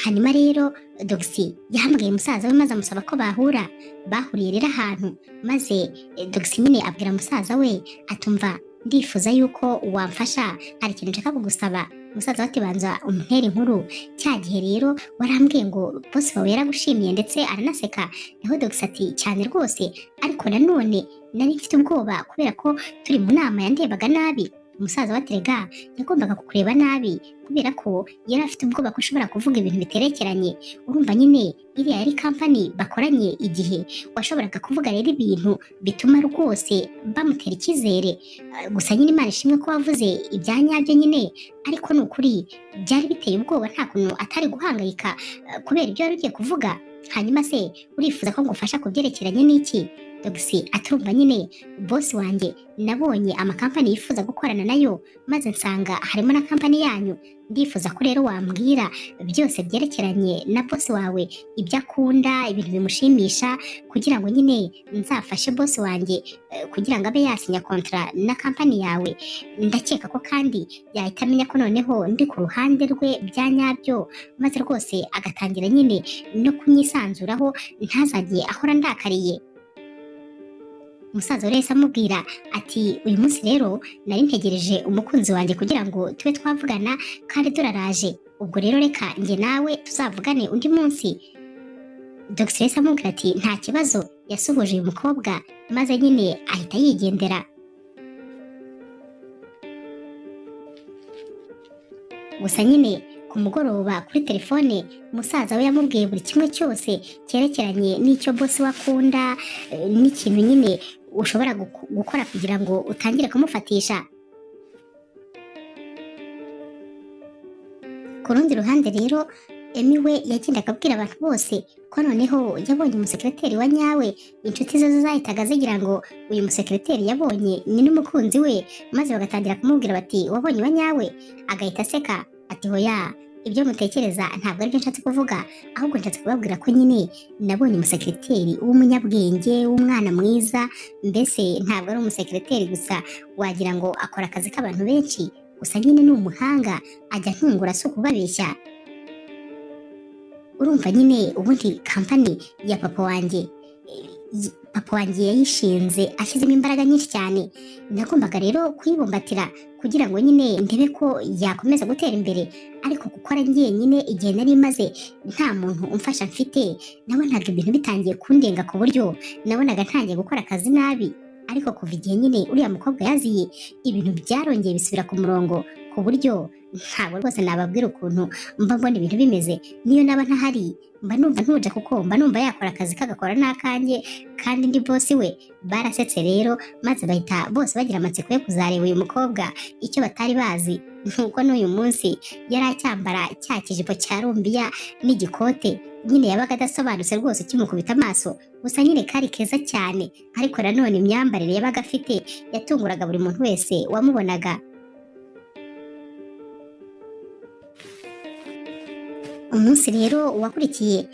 Hanyuma rero Gheez yahamagaye musaza we maze amusaba ko bahura. Bahuriye rero ahantu maze Gheez nyine abwira musaza we atumva ndifuza yuko wamfasha, hari ikintu nshaka kugusaba. Musaza ati banza umpere inkuru, cya gihe rero warambwiye ngo boss wawe yaragushimiye ndetse aranaseka. Naho Gheez ati cyane rwose, ariko nanone nari mfite ubwoba kubera ko turi mu nama yandebaga nabi. Umusaza waterega yagombaga kukureba nabi kubera ko yari afite ubwoba ko ushobora kuvuga ibintu biterekeranye. Urumva nyine iriya yari kampani bakoranye igihe, washoboraga kuvuga rero ibintu bituma rwose bamutera icyizere. Gusa nyine Imana ishimwe ko wavuze ibyanyabyo nyine, ariko ni ukuri byari biteye ubwoba, nta kuntu atari guhangayika kubera ibyo wari ugiye kuvuga. Hanyuma se urifuza ko ngufasha kubyerekeranye n'iki? Gheez atumva nyine boss wanjye nabonye amakampani yifuza gukorana nayo maze nsanga harimo na kampani yanyu, ndifuza ko rero wambwira byose byerekeranye na boss wawe, ibyo akunda, ibintu bimushimisha, kugira ngo nyine nzafashe boss wanjye kugira ngo abe yasinya kontra na kampani yawe. Ndakeka ko kandi yahita amenya ko noneho ndi ku ruhande rwe bya nyabyo, maze rwose agatangira nyine no kunyisanzuraho, ntazagiye ahora ndakariye. Umusaza wese amubwira ati uyu munsi rero nari ntegereje umukunzi wanjye kugira ngo tube twavugana kandi turaraje, ubwo rero reka njye nawe tuzavugane undi munsi. Gheez amubwira ati nta kibazo. Yasuhuje uyu mukobwa maze nyine ahita yigendera. gusa nyine ku mugoroba kuri telefone musaza we yamubwiye buri kimwe cyose cyerekeranye n'icyo boss wakunda, n'ikintu nyine ushobora gukora kugira ngo utangire kumufatisha. Ku rundi ruhande rero Emi we yagendaga abwira abantu bose ko noneho yabonye umusekreteri wa nyawe. Inshuti ze zahitaga zigira ngo uyu musekreteri yabonye ni n'umukunzi we, maze bagatangira kumubwira bati wabonye wa nyawe, agahita aseka ati hoya, ibyo mutekereza ntabwo aribyo nshatse kuvuga, ahubwo nshatse kubabwira ko nyine nabonye umusekreteri w'umunyabwenge w'umwana mwiza, mbese ntabwo ari umusekreteri gusa wagira ngo akora akazi k'abantu benshi, gusa nyine ni umuhanga, ajya ntungura si ukubabeshya. Urumva nyine ubundi kampani ya papa wanjye yayishinze ashyizemo imbaraga nyinshi cyane, nagombaga rero kuyibumbatira kugira ngo nyine ndebe ko yakomeza gutera imbere, ariko gukora njyenyine igihe nari maze nta muntu umfasha mfite, nabonaga ibintu bitangiye kundenga ku buryo nabonaga ntangiye gukora akazi nabi. Ariko kuva igihe nyine uriya mukobwa yaziye, ibintu byarongeye bisubira ku murongo, ku buryo ntabwo rwose nababwira ukuntu mba mbona ibintu bimeze. Niyo naba ntahari mba numva ntuje, kuko mba numva yakora akazi kagakora n'akanjye, kandi ndi bosi we. Barasetse rero maze bahita bose bagira amatsiko yo kuzareba uyu mukobwa. Icyo batari bazi nuko n'uyu munsi yari acyambara cya kijipo cya rumbiya n'igikote, nyine yabaga adasobanutse rwose ukimukubita amaso, gusa nyine kari keza cyane, ariko nanone imyambarire yabaga afite yatunguraga buri muntu wese wamubonaga. Umunsi rero wakurikiye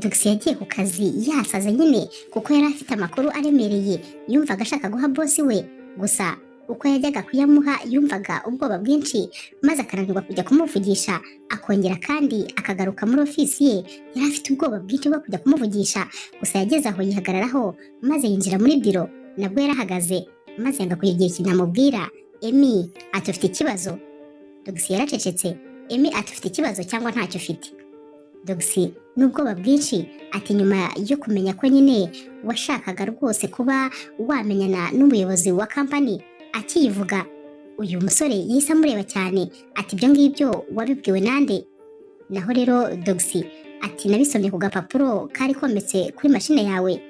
Gheez yagiye ku kazi yasaze nyine, kuko yari afite amakuru aremereye yumvaga ashaka guha bosi we, gusa uko yajyaga kuyamuha yumvaga ubwoba bwinshi, maze akananirwa kujya kumuvugisha, akongera kandi akagaruka muri ofisi ye yari afite ubwoba bwinshi bwo kujya kumuvugisha. Gusa yageze aho yihagararaho maze yinjira muri biro, nabwo yarahagaze maze yanga kugira ikintu amubwira. Emi ati ufite ikibazo? Gheez yaracecetse. Emi ati ufite ikibazo cyangwa ntacyo ufite? Gheez n'ubwoba bwinshi ati nyuma yo kumenya ko nyine washakaga rwose kuba wamenyana n'umuyobozi wa kampani, akiyivuga uyu musore yahise amureba cyane ati ibyo ngibyo wabibwiwe nande? Naho rero Gheez ati nabisomye ku gapapuro kari kometse kuri mashine yawe.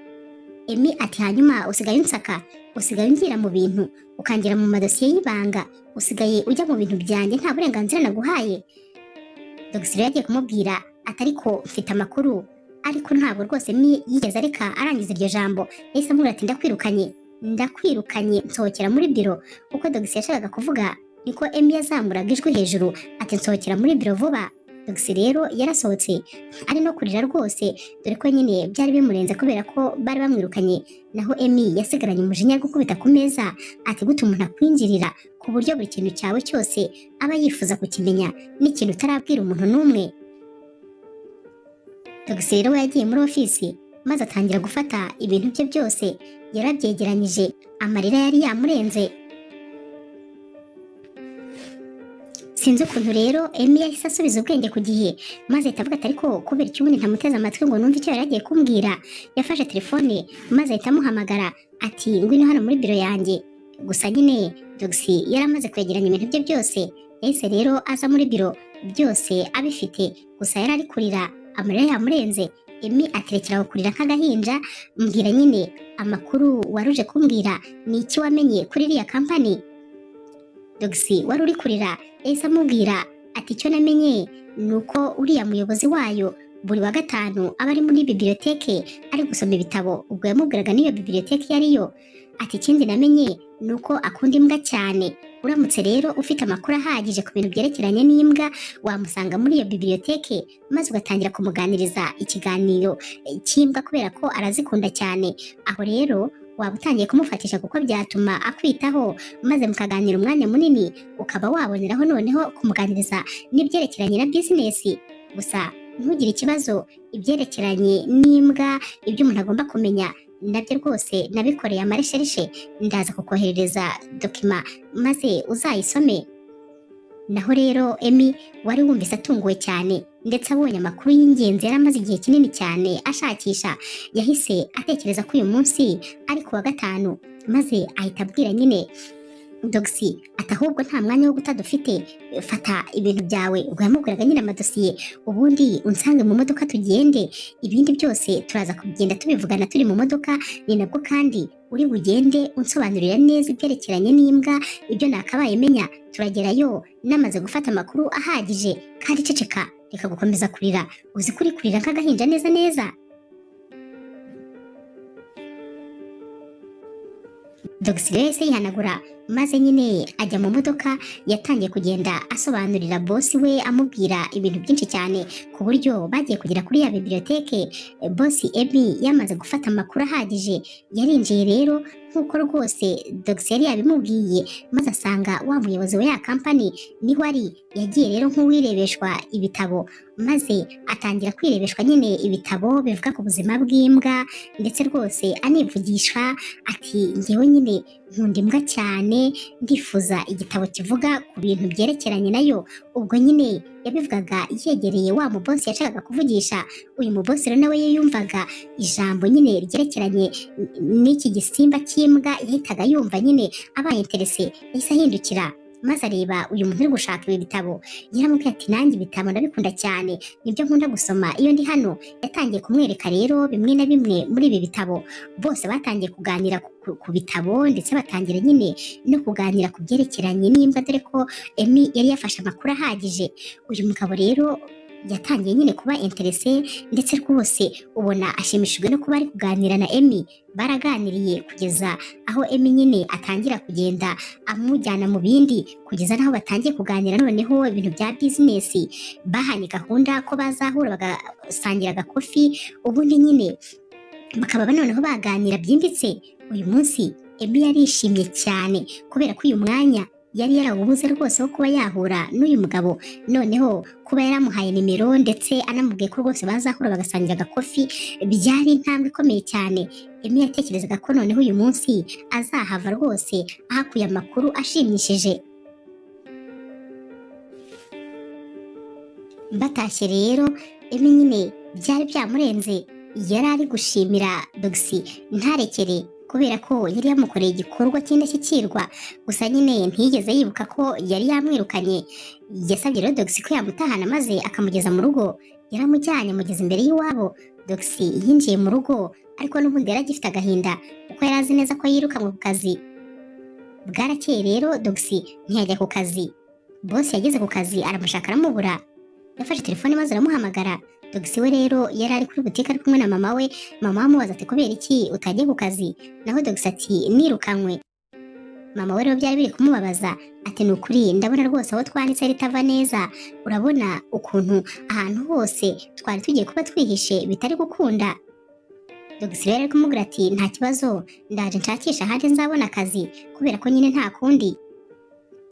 Emi ati hanyuma usigaye unsaka, usigaye ungira mu bintu, ukangira mu madosiye y'ibanga, usigaye ujya mu bintu byanjye nta burenganzira naguhaye? Gheez rero yagiye kumubwira ati ariko mfite amakuru, ariko ntabwo rwose Emi yigeze areka arangiza iryo jambo. Yahise amubwira ati ndakwirukanye nsohokera muri biro. Uko Gheez yashakaga kuvuga niko Emi yazamuraga ijwi hejuru ati nsohokera muri biro vuba. Gheez rero yarasohotse ari no kurira rwose, dore ko nyine byari bimurenze kubera ko bari bamwirukanye. Naho Emi yasigaranye umujinya gukubita ku meza ati gute umuntu akwinjirira ku buryo buri kintu cyawe cyose aba yifuza kukimenya, n'ikintu utarabwira umuntu n'umwe? Gheez rero yagiye muri ofisi maze atangira gufata ibintu bye byose, yarabyegeranyije, amarira yari yamurenze. Sinzi ukuntu rero Emi yahise asubiza ubwenge ku gihe, maze ahita avuga ati ariko kubera iki ubundi ntamuteze amatwi ngo numve icyo yari agiye kumbwira? Yafashe telefone maze ahita amuhamagara ati ngwino hano muri biro yanjye. Gusa nyine Gheez yari amaze kwegeranya ibintu bye byose, yahise rero aza muri biro byose abifite, gusa yari ari kurira, amarira yamurenze. Emi aterekeraho kurira nk'agahinja, mbwira nyine amakuru waruje kumbwira ni iki wamenye kuri iriya kampani? Gheez wari uri kurira yahise amubwira ati icyo namenye ni uko uriya muyobozi wayo buri wa gatanu aba ari muri biblioteke ari gusoma ibitabo. Ubwo yamubwiraga n'iyo biblioteke iyo ariyo. Ati ikindi namenye ni uko akunda imbwa cyane. Uramutse rero ufite amakuru ahagije ku bintu byerekeranye n'imbwa, wamusanga muri iyo biblioteke maze ugatangira kumuganiriza ikiganiro cy'imbwa kubera ko arazikunda cyane. Aho rero waba utangiye kumufatisha kuko byatuma akwitaho, maze mukaganira umwanya munini, ukaba waboneraho noneho kumuganiriza n'ibyerekeranye na bizinesi. Gusa ntugire ikibazo, ibyerekeranye n'imbwa ibyo umuntu agomba kumenya nabyo rwose nabikoreye amaresherishe, ndaza kukoherereza dokima maze uzayisome. Naho rero Emi wari wumvise atunguwe cyane, ndetse abonye amakuru y'ingenzi yari amaze igihe kinini cyane ashakisha, yahise atekereza ko uyu munsi ari ku wa gatanu, maze ahita abwira nyine Dogisi ati ahubwo nta mwanya wo guta dufite, fata ibintu byawe. Ubwo yamubwiraga nyine amadosiye, ubundi unsange mu modoka tugende, ibindi byose turaza kugenda tubivugana turi mu modoka, ni nabwo kandi uri bugende unsobanurira neza ibyerekeranye n'imbwa, ibyo nakabaye menya. Turagerayo namaze gufata amakuru ahagije, kandi ceceka, reka gukomeza kurira, uzi kuri kurira nk'agahinja neza neza. Dogisi rero yahise yihanagura, maze nyine ajya mu modoka. Yatangiye kugenda asobanurira bosi we, amubwira ibintu byinshi cyane, ku buryo bagiye kugera kuri ya biblioteke. Bosi Emi yamaze gufata amakuru ahagije, yarinjiye rero nk'uko rwose Dogisi yari yabimubwiye, maze asanga wa muyobozi wa ya kampani niho ari. Yagiye rero nk'uwirebeshwa ibitabo, maze atangira kwirebeshwa nyine ibitabo bivuga ku buzima bw'imbwa, ndetse rwose anivugisha ati ngewe nyine nkunda imbwa cyane, ndifuza igitabo kivuga ku bintu byerekeranye nayo. Ubwo nyine yabivugaga yegereye wa mubosi yashakaga kuvugisha. Uyu mubosi rero nawe yumvaga ijambo nyine ryerekeranye n'iki gisimba cy'imbwa, yahitaga yumva nyine abaye interese, yahise ahindukira maze areba uyu muntu uri gushaka ibi bitabo. Yaramubwiye ati nanjye ibitabo ndabikunda cyane, nibyo nkunda gusoma iyo ndi hano. Yatangiye kumwereka rero bimwe na bimwe muri ibi bitabo. Bose batangiye kuganira ku bitabo, ndetse batangira nyine no kuganira ku byerekeranye n'imbwa, dore ko Emi yari yafashe amakuru ahagije. Uyu mugabo rero yatangiye nyine kuba interese, ndetse rwose ubona ashimishijwe no kuba ari kuganira na Emi. Baraganiriye kugeza aho Emi nyine atangira kugenda amujyana mu bindi, kugeza naho batangiye kuganira noneho ibintu bya bizinesi. Bahanye gahunda ko bazahura bagasangira agakofi, ubundi nyine bakaba noneho baganira byimbitse. Uyu munsi Emi yarishimye cyane, kubera ko uyu mwanya yari yarawubuze rwose wo kuba yahura n'uyu mugabo. Noneho kuba yaramuhaye nimero, ndetse anamubwiye ko rwose bazahura bagasangira agakofi, byari intambwe ikomeye cyane. Emi yatekerezaga ko noneho uyu munsi azahava rwose ahakuye amakuru ashimishije. Batashye rero, Emi nyine byari byamurenze, yari ari gushimira Dogisi ntarekere, kubera ko yari yamukoreye igikorwa cy'indashyikirwa. Gusa nyine ntiyigeze yibuka ko yari yamwirukanye. Yasabye rero Dogisi ko yamutahana maze akamugeza mu rugo. Yaramujyanye amugeza imbere y'iwabo. Dogisi yinjiye mu rugo, ariko n'ubundi yari agifite agahinda, kuko yari azi neza ko yirukanwe ku kazi. Bwarakeye rero Dogisi ntiyajya ku kazi. Bosi yageze ku kazi aramushaka aramubura. Yafashe telefone maze aramuhamagara. Dogisi we rero yari ari kuri butike ari kumwe na mama we. Mama amubaza ati kubera iki utagiye ku kazi? Naho Dogisi ati nirukanywe. Mama we rero byari biri kumubabaza, ati ni ukuri ndabona rwose aho twanditse ritava neza. Urabona ukuntu ahantu hose twari tugiye kuba twihishe bitari gukunda. Dogisi rero ari kumubwira ati nta kibazo, ndaje nshakisha ahandi nzabona akazi, kubera ko nyine nta kundi.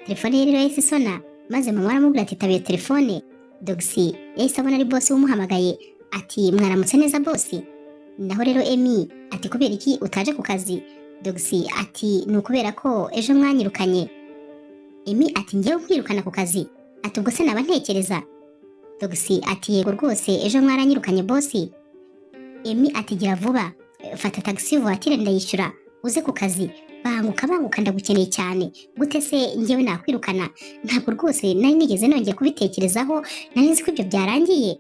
Telefone ye rero yahise isona, maze mama aramubwira ati tabiye telefone. Dogisi yahise abona ari bosi umuhamagaye, ati mwaramutse neza bosi. Naho rero Emi ati kubera iki utaje ku kazi? Dogisi ati ni ukubera ko ejo mwanyirukanye. Emi ati ngewe kwirukana ku kazi? Ati ubwo se naba ntekereza? Dogisi ati yego rwose ejo mwaranyirukanye bosi. Emi ati gira vuba, fata taxi voiture ndayishyura uze ku kazi. Banguka ndagukeneye cyane. Gute se ngewe nakwirukana? Ntabwo rwose nari nigeze nongeye kubitekerezaho, nari nzi ko ibyo byarangiye.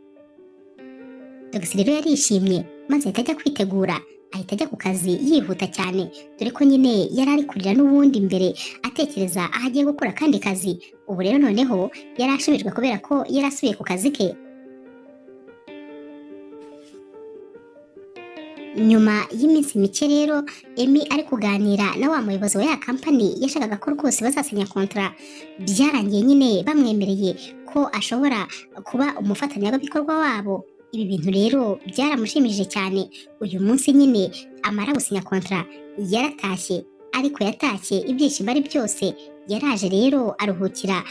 Dogisi rero yarishimye, maze ahita ajya kwitegura, ahita ajya ku kazi yihuta cyane, dore ko nyine yari ari kurira n'ubundi imbere atekereza aho agiye gukora akandi kazi. Ubu rero noneho yari ashubijwe kubera ko yari asubiye ku kazi ke. Nyuma y'iminsi mike rero Emi ari kuganira na wa muyobozi wa ya kampani yashakaga ko rwose bazasinya kontra. Byarangiye nyine bamwemereye ko ashobora kuba umufatanyabikorwa wabo. Ibi bintu rero byaramushimishije cyane. Uyu munsi nyine amara gusinya kontra yaratashye, ariko yatashye ibyishimo ari byose. Yaraje rero aruhukira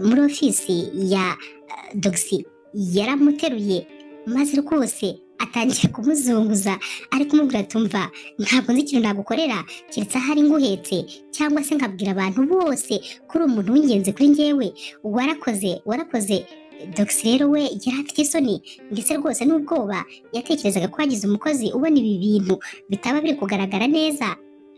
muri ofisi ya Dogisi. Yaramuteruye maze rwose atangiye kumuzunguza, ari kumubwira tumva ntabwo nzi ikintu nagukorera keretse ahari nguhetse, cyangwa se nkabwira abantu bose kuri umuntu w'ingenzi kuri ngewe. Warakoze. Dogisi rero we yari afite isoni, ndetse rwose n'ubwoba. Yatekerezaga ko hagize umukozi ubona ibi bintu bitaba biri kugaragara neza.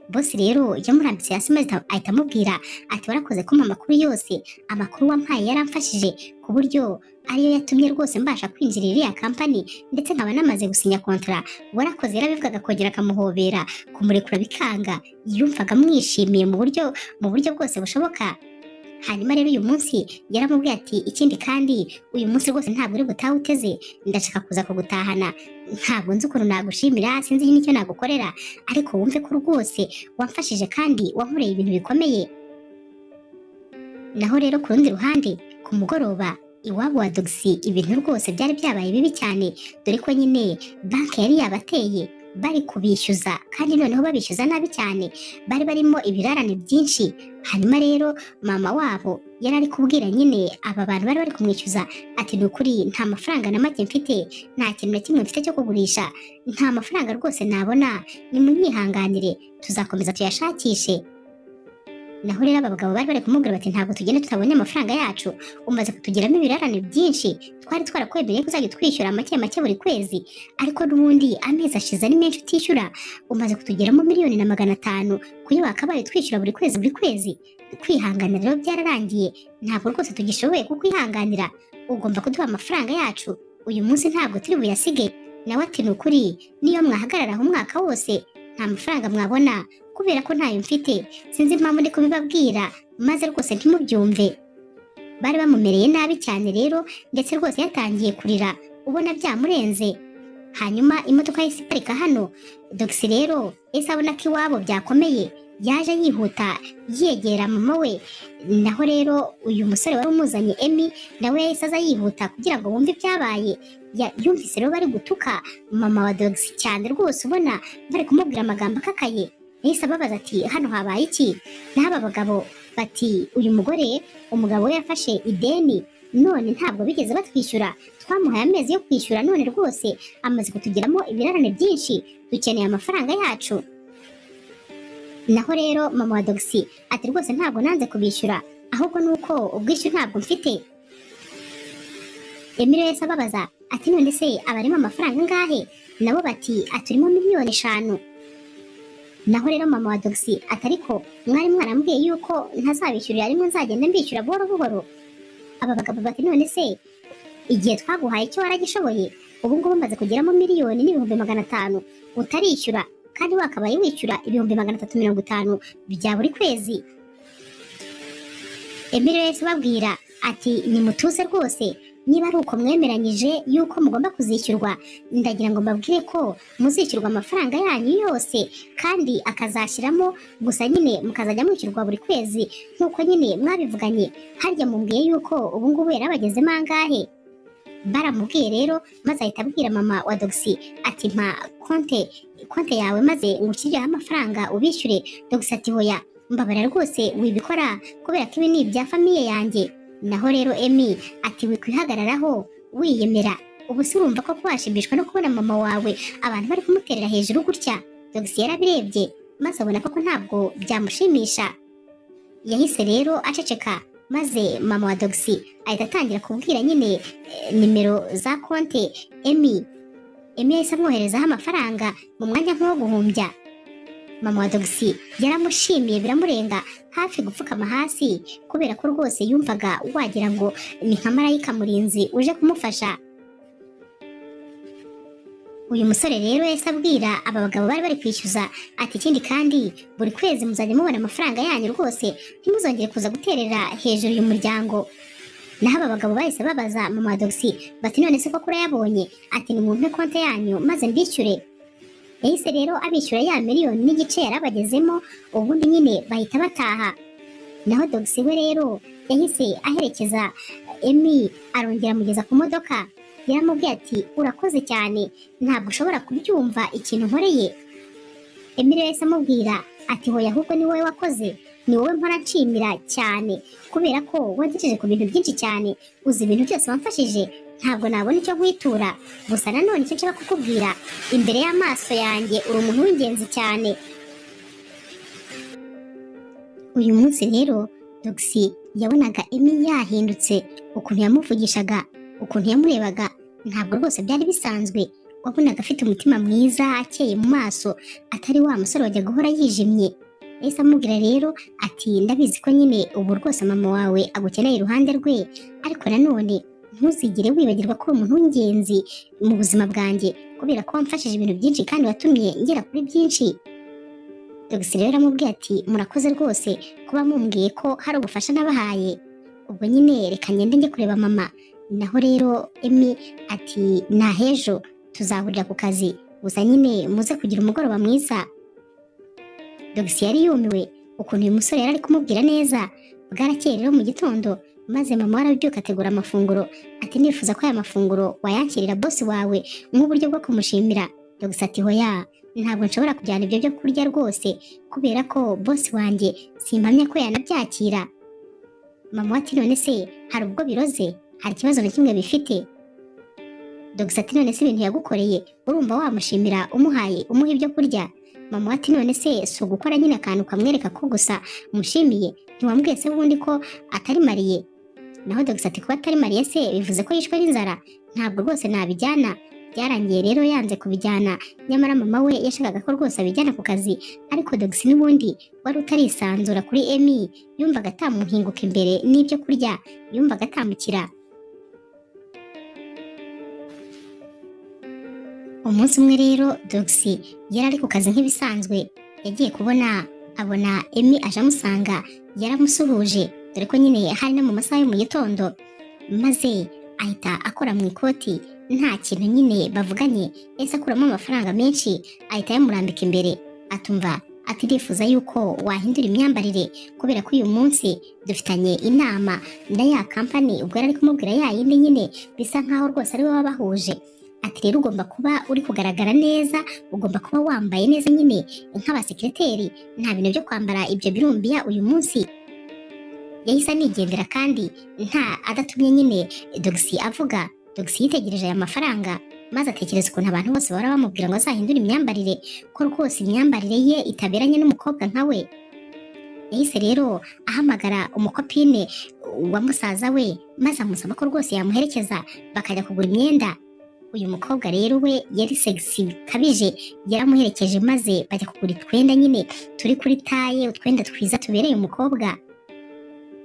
boss rero yamurambitse hasi maze ahita amubwira ati warakoze kumpa amakuru yose, amakuru wampaye yaramfashije ku buryo ariyo yatumye rwose mbasha kwinjira iriya kampani ndetse nkaba namaze gusinya kontra. Warakoze yarabivugaga kongera akamuhobera, kumurekura bikanga, yumvaga mwishimiye mu buryo bwose bushoboka. Hanyuma rero uyu munsi yaramubwiye ati ikindi kandi uyu munsi rwose ntabwo uri gutaha uteze, ndashaka kuza kugutahana, ntabwo nzi ukuntu nagushimira, sinzi n'icyo nagukorera, ariko wumve ko rwose wamfashije kandi wankoreye ibintu bikomeye. Naho rero ku rundi ruhande ku mugoroba iwabo wa Gheez ibintu rwose byari byabaye bibi cyane, dore ko nyine banki yari yabateye bari kubishyuza kandi noneho babishyuza nabi cyane, bari barimo ibirarane byinshi. Hanyuma rero mama wabo yari ari kubwira nyine aba bantu bari kumwishyuza ati nukuri nta mafaranga na make mfite, nta kintu na kimwe mfite cyo kugurisha, nta mafaranga rwose nabona, nimunyihanganire tuzakomeza tuyashakishe. Naho rero aba bagabo bari kumubwira bati ntabwo tugenda tutabonye amafaranga yacu, umaze kutugiramo ibirarane byinshi, twari twarakwemereye ko uzajya twishyura make make buri kwezi, ariko n'ubundi amezi ashize ari menshi utishyura, umaze kutugeramo 1,500,000 kuyo wakabaye twishyura buri kwezi. Kwihanganira rero byararangiye, ntabwo rwose tugishoboye kukwihanganira, ugomba kuduha amafaranga yacu, uyu munsi ntabwo turi buyasige. Nawe ati nukuri niyo mwahagararaho umwaka wose nta mafaranga mwabona kubera ko ntayo mfite, sinzi impamvu ndi kubibabwira maze rwose ntimubyumve. Bari bamumereye nabi cyane rero, ndetse rwose yatangiye kurira ubona byamurenze. Hanyuma imodoka yahise iparika hano, Gheez rero ese abona ko iwabo byakomeye, yaje yihuta yegera mama we. Naho rero uyu musore wari umuzanye Emi nawe yahise aza yihuta kugira ngo bumve ibyabaye. Yumvise rero bari gutuka mama wa Gheez cyane rwose, ubona bari kumubwira amagambo akakaye. Yahise ababaza ati hano habaye iki? N'aba bagabo bati uyu mugore umugabo we yafashe ideni none ntabwo bigeze batwishyura, twamuhaye amezi yo kwishyura none rwose amaze kutugeramo ibirarane byinshi, dukeneye amafaranga yacu. Naho rero mama wa Gheez ati rwose ntabwo nanze kubishyura, ahubwo nuko ubwishyu ntabwo mfite. Emile yahise ababaza ati none se abarimo amafaranga ngahe? Nabo bati aturimo 5,000,000. Naho rero mama wa Gheez ati ariko mwari mwarambwiye yuko ntazabishyurira rimwe, nzagenda mbishyura buhoro buhoro. Aba bagabo bati none se igihe twaguhaye cyo waragishoboye? Ubu ngubu maze kugeramo 1,500,000 utarishyura, kandi wakabaye wishyura 350,000 bya buri kwezi. Emile yahise ababwira ati nimutuze rwose, niba ari uko mwemeranyije yuko mugomba kuzishyurwa, ndagira ngo mbabwire ko muzishyurwa amafaranga yanyu yose kandi akazashyiramo, gusa nyine mukazajya mwishyurwa buri kwezi nk'uko nyine mwabivuganye. Harya mumbwiye yuko ubu ngubu yarabagezemo angahe? Baramubwiye rero maze ahita abwira mama wa Gheez ati mpa konte yawe maze ngushyirireho amafaranga ubishyure. Gheez ati hoya mbabara rwose wibikora kubera ko ibi ni ibya famiye yanjye. Naho rero Emi ati wikwihagararaho wiyemera, ubu se urumva ko washimishwa no kubona mama wawe abantu bari kumuterera hejuru gutya? Gheez yarabirebye maze abona ko ntabwo byamushimisha. Yahise rero aceceka, maze mama wa Gheez ahita atangira kubwira nyine nimero za konte Emi yahise amwoherezaho amafaranga mu mwanya nk'uwo guhumbya. Mama wa Gheez yaramushimiye biramurenga, hafi gupfukama hasi kubera ko rwose yumvaga wagira ngo ni nka marayika murinzi uje kumufasha. Uyu musore rero yahise abwira aba bagabo bari kwishyuza ati ikindi kandi buri kwezi muzajya mubona amafaranga yanyu rwose, ntimuzongere kuza guterera hejuru y'umuryango. Naho aba bagabo bahise babaza mama wa Gheez bati none se koko urayabonye? Ati nimumpe konte yanyu maze mbishyure. Yahise rero abishyura ya 1,500,000 yarabagezemo, ubundi nyine bahita bataha. Naho Gheez we rero yahise aherekeza Emi arongera amugeza ku modoka. Yaramubwiye ati urakoze cyane, ntabwo ushobora kubyumva ikintu nkoreye. Emile yahise amubwira ati hoya ahubwo ni wowe wakoze, ni wowe mpora nshimira cyane kubera ko wagejeje ku bintu byinshi cyane, uzi ibintu byose wamfashije, ntabwo nabona icyo kwitura. Gusa nanone icyo nshaka kukubwira imbere y'amaso yanjye uri umuntu w'ingenzi cyane. Uyu munsi rero Gheez yabonaga Emi yahindutse, ukuntu yamuvugishaga, ukuntu yamurebaga ntabwo rwose byari bisanzwe. wabonaga afite umutima mwiza akeye mu maso, atari wa musore wajya guhora yijimye. Yahise amubwira rero ati ndabizi ko nyine ubu rwose mama wawe agukeneye iruhande rwe, ariko nanone ntuzigere wibagirwa ko uri umuntu w'ingenzi mu buzima bwanjye, kubera ko wamfashije ibintu byinshi kandi watumye ngera kuri byinshi. Dogisi rero aramubwiye ati murakoze rwose kuba mumbwiye ko hari ubufasha nabahaye, ubwo nyine reka ngende njye kureba mama. Naho rero Emi ati nahejo tuzahurira ku kazi, gusa nyine muze kugira umugoroba mwiza. Dogisi yari yumiwe ukuntu uyu musore yari ari kumubwira neza. Bwarakeye rero mu gitondo maze mama arabyuka ategura amafunguro, ati nifuza ko aya mafunguro wayankirira bosi wawe nk'uburyo bwo kumushimira. Dogisi ati hoya, ntabwo nshobora kujyana ibyo byo kurya rwose, kubera ko bosi wanjye simpamya ko yanabyakira. Mama ati none se hari ubwo biroze, hari ikibazo na kimwe bifite? Dogisi ati none se ibintu yagukoreye urumva wamushimira umuha ibyo kurya? Mama ati none se si ugukora nyine akantu kamwereka ko gusa mushimiye, ntiwambwiye se ubundi ko atari mariye? Naho Dogisi ati kuba atari mariye se bivuze ko yishwe n'inzara? Ntabwo rwose nabijyana. Byarangiye rero yanze kubijyana, nyamara mama we yashakaga ko rwose abijyana ku kazi, ariko Dogisi n'ubundi wari utarisanzura kuri Emi, yumvaga atamuhinguka imbere n'ibyo kurya, yumvaga atamukira. Umunsi umwe rero Dogisi yari ari ku kazi nk'ibisanzwe, yagiye kubona abona Emi aje amusanga, yaramusuhuje dore ko nyine hari no mu masaha yo mu gitondo, maze ahita akora mu ikoti nta kintu nyine bavuganye. Yahise akuramo amafaranga menshi ahita yamurambika imbere, atumva ati ndifuza yuko wahindura imyambarire kubera ko uyu munsi dufitanye inama na ya kampani. Ubwo yari ari kumubwira ya yindi nyine bisa nkaho rwose ari we wabahuje. Ati rero ugomba kuba uri kugaragara neza, ugomba kuba wambaye neza nyine nk'abasekreteri, nta bintu byo kwambara ibyo birumbiya uyu munsi. Yahise anigendera kandi nta adatumye nyine Dogisi avuga. Dogisi yitegereje aya mafaranga maze atekereza ukuntu abantu bose bahora bamubwira ngo azahindure imyambarire, ko rwose imyambarire ye itaberanye n'umukobwa nka we. Yahise rero ahamagara umukopine wa musaza we maze amusaba ko rwose yamuherekeza bakajya kugura imyenda. Uyu mukobwa rero we yari sexy bikabije, yaramuherekeje maze bajya kugura utwenda nyine turi kuri taye, utwenda twiza tubereye umukobwa.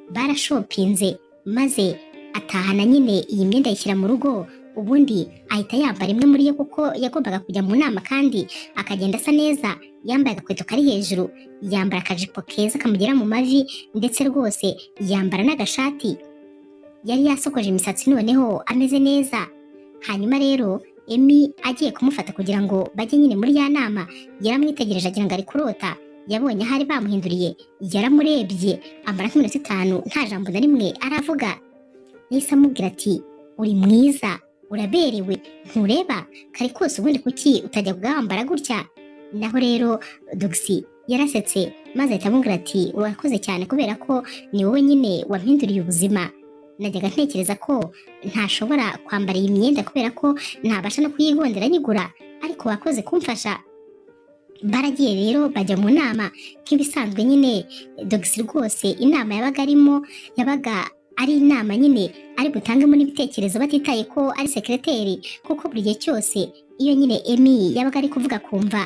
Barashopinze maze atahana nyine iyi myenda yishyira mu rugo, ubundi ahita yambara imwe muri yo kuko yagombaga kujya mu nama kandi akagenda asa neza. Yambaye agakweto kari hejuru, yambara akajipo keza kamugera mu mavi, ndetse rwose yambara n'agashati. Yari yasokoje imisatsi noneho ameze neza. Hanyuma rero Emi agiye kumufata kugira ngo bajye nyine muri ya nama, yaramwitegereje agira ngo ari kurota. Yabonye hari bamuhinduriye, yaramurebye amara nk'iminota 5 nta jambo na rimwe aravuga. Yahise amubwira ati uri mwiza, uraberewe, ntureba kari kose ubundi kuki utajya kugambara gutya? Naho rero Dogisi yarasetse maze ahita amubwira ati urakoze cyane kubera ko ni wowe nyine wampinduriye ubuzima. Najyaga ntekereza ko ntashobora kwambara iyi myenda kubera ko ntabasha no kuyigondera nyigura, ariko wakoze kumfasha. Baragiye rero bajya mu nama nk'ibisanzwe nyine. Dogisi rwose inama yabaga arimo yabaga ari inama nyine ari butangemo n'ibitekerezo batitaye ko ari sekreteri, kuko buri gihe cyose iyo nyine Emi yabaga ari kuvuga kumva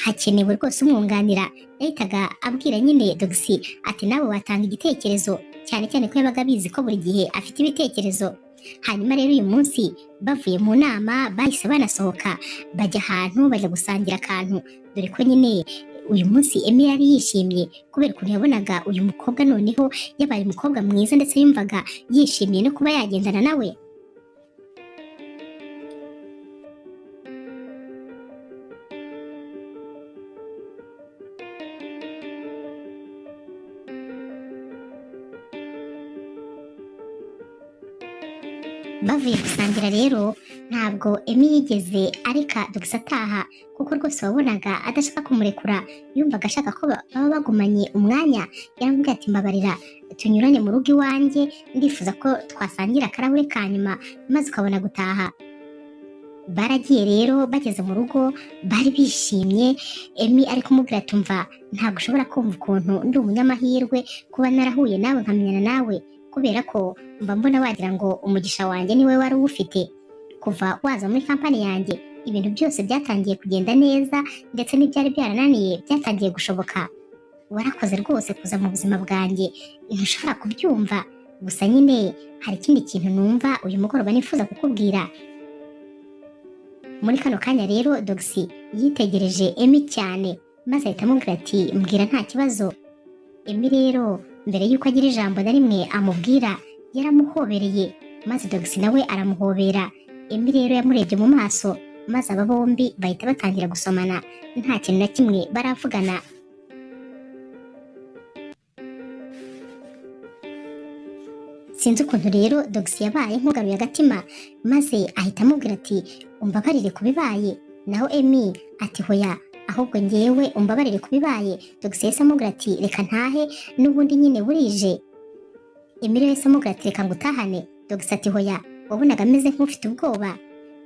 hakenewe rwose umwunganira, yahitaga abwira nyine Dogisi ati nawe watanga igitekerezo, cyane cyane ko yabaga abizi ko buri gihe afite ibitekerezo. Hanyuma rero uyu munsi bavuye mu nama bahise banasohoka bajya ahantu bajya gusangira akantu, dore ko nyine uyu munsi Emi yari yishimye kubera ukuntu yabonaga uyu mukobwa noneho yabaye umukobwa mwiza, ndetse yumvaga yishimiye no kuba yagendana nawe. Bavuye gusangira rero ntabwo Emi yigeze areka Dogisi ataha, kuko rwose wabonaga adashaka kumurekura, yumvaga ashaka ko baba bagumanye umwanya. Yaramubwiye ati mbabarira tunyurane mu rugo iwanjye, ndifuza ko twasangira akarahure ka nyuma maze ukabona gutaha. Baragiye rero bageze mu rugo bari bishimye. Emi ari kumubwira tumva ntabwo ushobora kumva ukuntu ndi umunyamahirwe kuba narahuye nawe nkamenyana nawe, kubera ko mba mbona wagira ngo umugisha wanjye niwe wari uwufite. Kuva waza muri kampani yanjye ibintu byose byatangiye kugenda neza ndetse n'ibyari byarananiye byatangiye gushoboka. Warakoze rwose kuza mu buzima bwanjye, ntushobora kubyumva, gusa nyine hari ikindi kintu numva uyu mugoroba nifuza kukubwira. Muri kano kanya rero Dogisi yitegereje Emi cyane maze ahita amubwira ati mbwira nta kibazo. Emi rero mbere y'uko agira ijambo na rimwe amubwira yaramuhobereye maze Dogisi nawe aramuhobera. Emi rero yamurebye mu maso maze aba bombi bahita batangira gusomana nta kintu na kimwe baravugana. Sinzi ukuntu rero Dogisi yabaye nk'ugaruye agatima maze ahita amubwira ati umbabarire kubibaye. Naho Emi ati hoya ahubwo ngewe umbabarire kubibaye. Dogisi yahise amubwira ati reka ntahe n'ubundi nyine burije. Emi rero yahise amubwira ati reka ngutahane. Dogisi ati hoya wabonaga ameze nk'ufite ubwoba.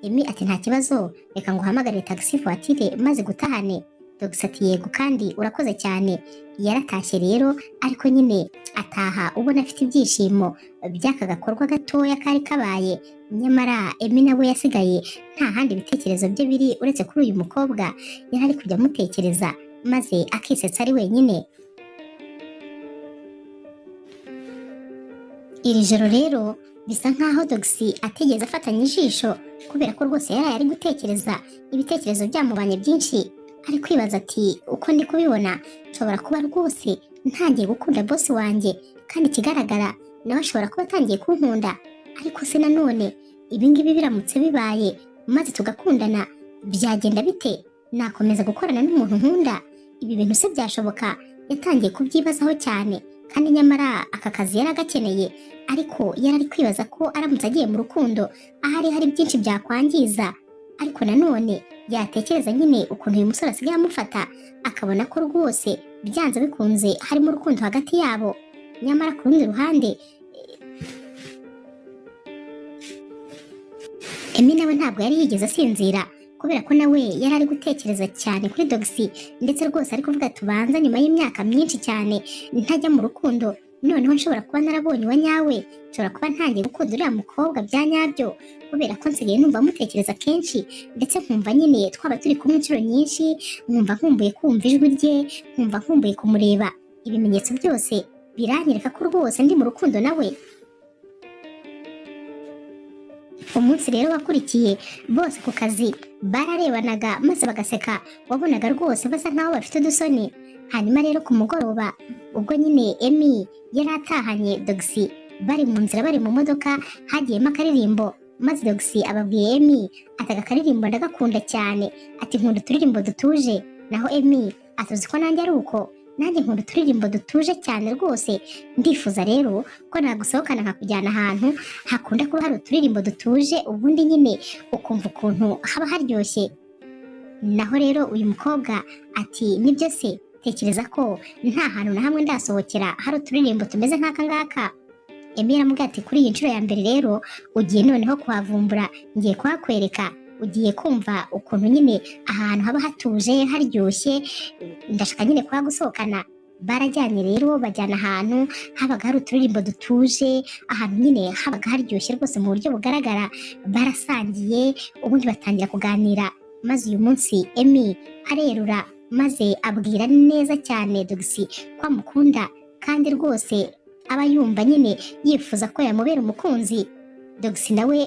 Emi ati nta kibazo reka nguhamagarire taxi voiture maze gutahane. Dogisi ati yego kandi urakoze cyane. Yaratashye rero ariko nyine ataha ubona afite ibyishimo by'aka gakorwa gatoya kari kabaye. Nyamara Emi nawe yasigaye nta handi ibitekerezo bye biri uretse kuri uyu mukobwa yari ari kujya amutekereza maze akisetsa ari wenyine. Iri joro rero bisa nkaho Dogisi atigeze afatanya ijisho kubera ko rwose yari ari gutekereza ibitekerezo byamubanye byinshi. Ari kwibaza ati uko ndi kubibona nshobora kuba rwose ntangiye gukunda boss wanjye, kandi ikigaragara nawe ashobora kuba atangiye kunkunda. Ariko se nanone ibingibi biramutse bibaye maze tugakundana byagenda bite? Nakomeza gukorana n'umuntu nkunda? Ibi bintu se byashoboka? Yatangiye kubyibazaho cyane kandi nyamara aka kazi yari agakeneye, ariko yari ari kwibaza ko aramutse agiye mu rukundo ahari hari byinshi byakwangiza. Ariko nanone yatekereza nyine ukuntu uyu musore asigaye amufata akabona ko rwose byanze bikunze harimo urukundo hagati yabo. Nyamara ku rundi ruhande Emi nawe ntabwo yari yigeze asinzira kubera ko nawe yari ari gutekereza cyane kuri Dogisi, ndetse rwose ari kuvuga tubanza nyuma y'imyaka myinshi cyane ntajya mu rukundo noneho nshobora kuba narabonye wa nyawe, nshobora kuba ntangiye gukunda uriya mukobwa bya nyabyo kubera ko nsigaye numva mutekereza kenshi ndetse nkumva nyine twaba turi kumwe inshuro nyinshi, nkumva nkumbuye kumva ijwi rye, nkumva nkumbuye kumureba. Ibimenyetso byose biranyereka ko rwose ndi mu rukundo nawe. Umunsi rero wakurikiye bose ku kazi bararebanaga maze bagaseka, wabonaga rwose basa nkaho bafite udusoni. Hanyuma rero ku mugoroba ubwo nyine Emi yari atahanye Dogisi bari mu nzira bari mu modoka hagiyemo akaririmbo maze Dogisi ababwiye Emi ati aka karirimbo ndagakunda cyane, ati nkunda uturirimbo dutuje. Naho Emi atuzi ko nanjye ari uko, nanjye nkunda uturirimbo dutuje cyane rwose. Ndifuza rero ko nagusohokana nkakujyana ahantu hakunda kuba hari uturirimbo dutuje, ubundi nyine ukumva ukuntu haba haryoshye. Naho rero uyu mukobwa ati nibyo se, tekereza ko nta hantu na hamwe ndasohokera hari uturirimbo tumeze nk'aka ngaka. Emi yaramubwiye ati kuri iyi nshuro ya mbere rero ugiye noneho kuhavumbura, ngiye kuhakwereka, ugiye kumva ukuntu nyine ahantu haba hatuje haryoshye, ndashaka nyine kuhagusohokana. Barajyanye rero bajyana ahantu habaga hari uturirimbo dutuje, ahantu nyine habaga haryoshye rwose mu buryo bugaragara. Barasangiye ubundi batangira kuganira, maze uyu munsi Emi arerura maze abwira neza cyane Dogisi ko amukunda kandi rwose aba yumva nyine yifuza ko yamubera umukunzi. Dogisi nawe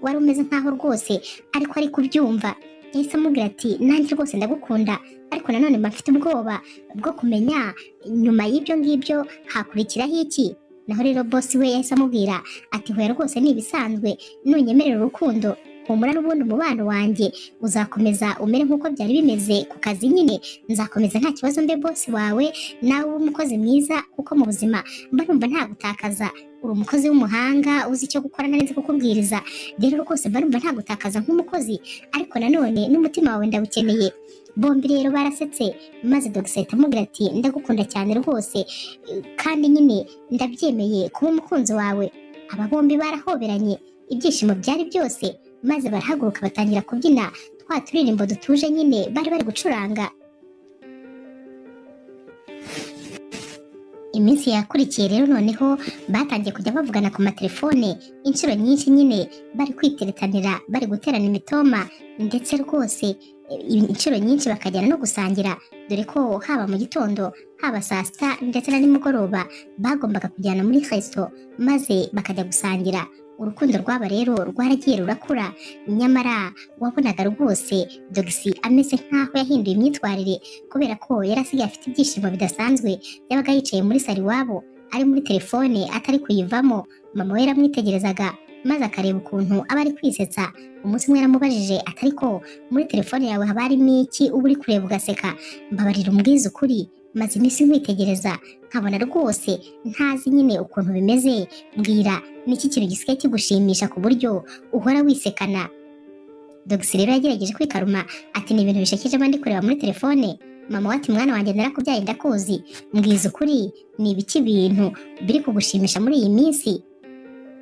wari umeze nkaho rwose ariko ari kubyumva, yahise amubwira ati nanjye rwose ndagukunda, ariko nanone mfite ubwoba bwo kumenya nyuma y'ibyo ngibyo hakurikiraho iki. Naho rero boss we yahise amubwira ati hoya rwose ni ibisanzwe, nunyemerera urukundo humura n'ubundi umubano wanjye uzakomeza umere nk'uko byari bimeze ku kazi nyine, nzakomeza nta kibazo mbe boss wawe, nawe ube umukozi mwiza kuko mu buzima mba numva nta gutakaza. Uri umukozi w'umuhanga uzi icyo gukora nari nzi kukubwiriza, rero rwose mba numva nta gutakaza nk'umukozi, ariko nanone n'umutima wawe ndawukeneye. Bombi rero barasetse maze Dogisi ahita amubwira ati ndagukunda cyane rwose kandi nyine ndabyemeye kuba umukunzi wawe. Aba bombi barahoberanye, ibyishimo byari byose, maze barahaguruka batangira kubyina twa turirimbo dutuje nyine bari gucuranga. Iminsi yakurikiye rero noneho batangiye kujya bavugana ku matelefone inshuro nyinshi nyine bari kwiteretanira, bari guterana imitoma ndetse rwose inshuro nyinshi bakajyana no gusangira, dore ko haba mu gitondo haba saa sita ndetse na nimugoroba bagombaga kujyana muri resto maze bakajya gusangira. Urukundo rwaba rero rwaragiye rurakura, nyamara wabonaga rwose Gheez ameze nk'aho yahinduye imyitwarire kubera ko yari asigaye afite ibyishimo bidasanzwe. Yabaga yicaye muri salo iwabo ari muri telefone atari kuyivamo, mama we yaramwitegerezaga maze akareba ukuntu aba ari kwisetsa. Umunsi umwe yaramubajije ati ariko muri telefone yawe haba harimo iki uba uri kureba ugaseka? Mbabarira umbwize ukuri, maze iminsi nkwitegereza nkabona rwose ntazi nyine ukuntu bimeze, mbwira niki kintu gisigaye kigushimisha ku buryo uhora wisekana? Gheez rero yagerageje kwikaruma ati ni ibintu bishekeje mba ndi kureba muri telefone. Mama we ati mwana wanjye narakubyaye ndakuzi, mbwiza ukuri ni ibiki bintu biri kugushimisha muri iyi minsi?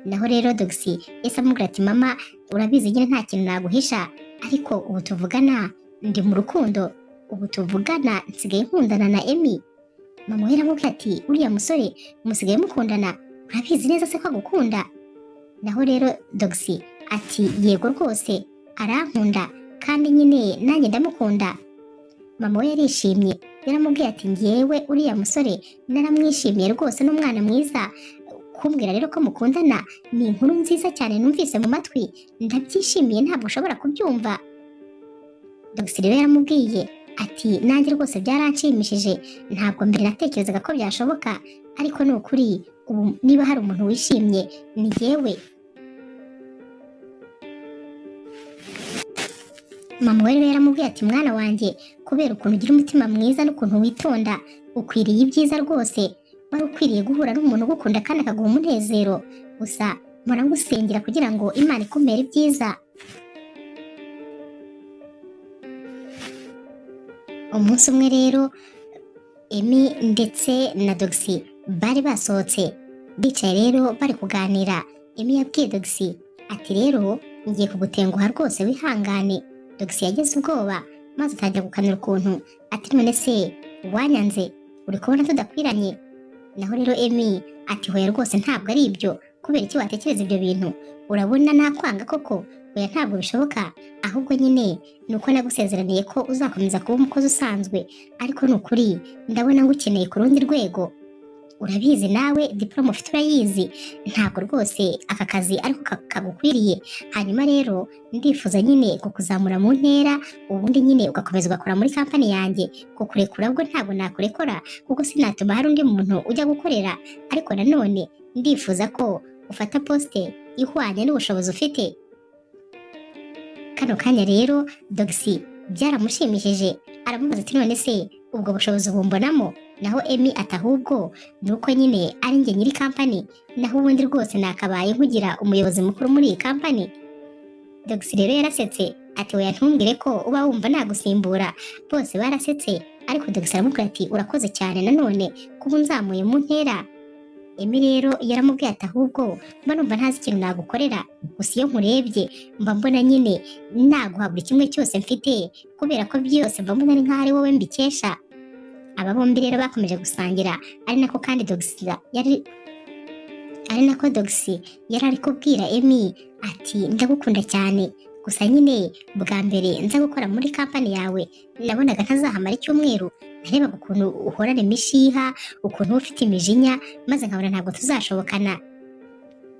Naho rero Gheez yahise amubwira ati mama urabizi nyine nta kintu naguhisha, ariko ubu tuvugana ndi mu rukundo, ubu tuvugana nsigaye nkundana na Emmy. Mama we aramubwira ati uriya musore musigaye mukundana, urabizi neza se ko agukunda? Naho rero Gheez ati yego rwose arankunda kandi nyine nanjye ndamukunda. Mama we yarishimye, yaramubwiye ati ngewe uriya musore naramwishimiye rwose, n'umwana mwiza. Kumbwira rero ko mukundana ni inkuru nziza cyane numvise mu matwi, ndabyishimiye ntabwo ushobora kubyumva. Gheez rero yaramubwiye ati nanjye rwose byaranshimishije, ntabwo mbere natekerezaga ko byashoboka, ariko ni ukuri ubu niba hari umuntu wishimye ni jyewe. Mama we rero yaramubwiye ati mwana wanjye kubera ukuntu ugira umutima mwiza n'ukuntu witonda ukwiriye ibyiza rwose, wari ukwiriye guhura n'umuntu ugukunda kandi akaguha umunezero. Gusa mpora ngusengera kugira ngo Imana ikumere ibyiza. Umunsi umwe rero Emmy ndetse na Gheez bari basohotse bicaye rero bari kuganira. Emmy yabwiye Gheez ati rero ngiye kugutenguha rwose wihangane. Gheez yagize ubwoba maze atangira gukanira ukuntu ati none se wanyanze, uri kubona tudakwiranye? Naho rero Emmy ati hoya rwose ntabwo ari ibyo, kubera iki watekereza ibyo bintu? Urabona nakwanga koko? Oya ntabwo bishoboka, ahubwo nyine nuko nagusezeraniye ko uzakomeza kuba umukozi usanzwe, ariko ni ukuri ndabona ngukeneye ku rundi rwego. Urabizi nawe diploma ufite urayizi, ntabwo rwose aka kazi ariko kagukwiriye. Hanyuma rero ndifuza nyine kukuzamura mu ntera, ubundi nyine ugakomeza ugakora muri kampani yanjye. Kukurekura bwo ntabwo nakurekora kuko sinatuma hari undi muntu ujya gukorera, ariko nanone ndifuza ko ufata poste ihwanye n'ubushobozi ufite. Kano kanya rero Gheez byaramushimishije, aramubaza ati none se ubwo bushobozi bumbonamo? Naho Emmy ati ahubwo nuko nyine ari njye nyiri kampani, naho ubundi rwose nakabaye nkugira umuyobozi mukuru muri iyi kampani. Gheez rero yarasetse ati oya ntumbwire ko uba wumva nagusimbura. Bose barasetse, ariko Gheez aramubwira ati urakoze cyane nanone kuba unzamuye mu ntera. Emmy rero yaramubwiye ati ahubwo mba numva ntazi ikintu nagukorera, gusa iyo nkurebye mba mbona nyine naguha buri kimwe cyose mfite, kubera ko byose mba mbona ari nk'aho ari wowe mbikesha. Aba bombi rero bakomeje gusangira, ari nako Gheez yari ari kubwira Emmy ati ndagukunda cyane, gusa nyine bwa mbere nza gukora muri kampani yawe nabonaga ntazahamara icyumweru, narebaga ukuntu uhorana imishiha, ukuntu ufite imijinya, maze nkabona ntabwo tuzashobokana.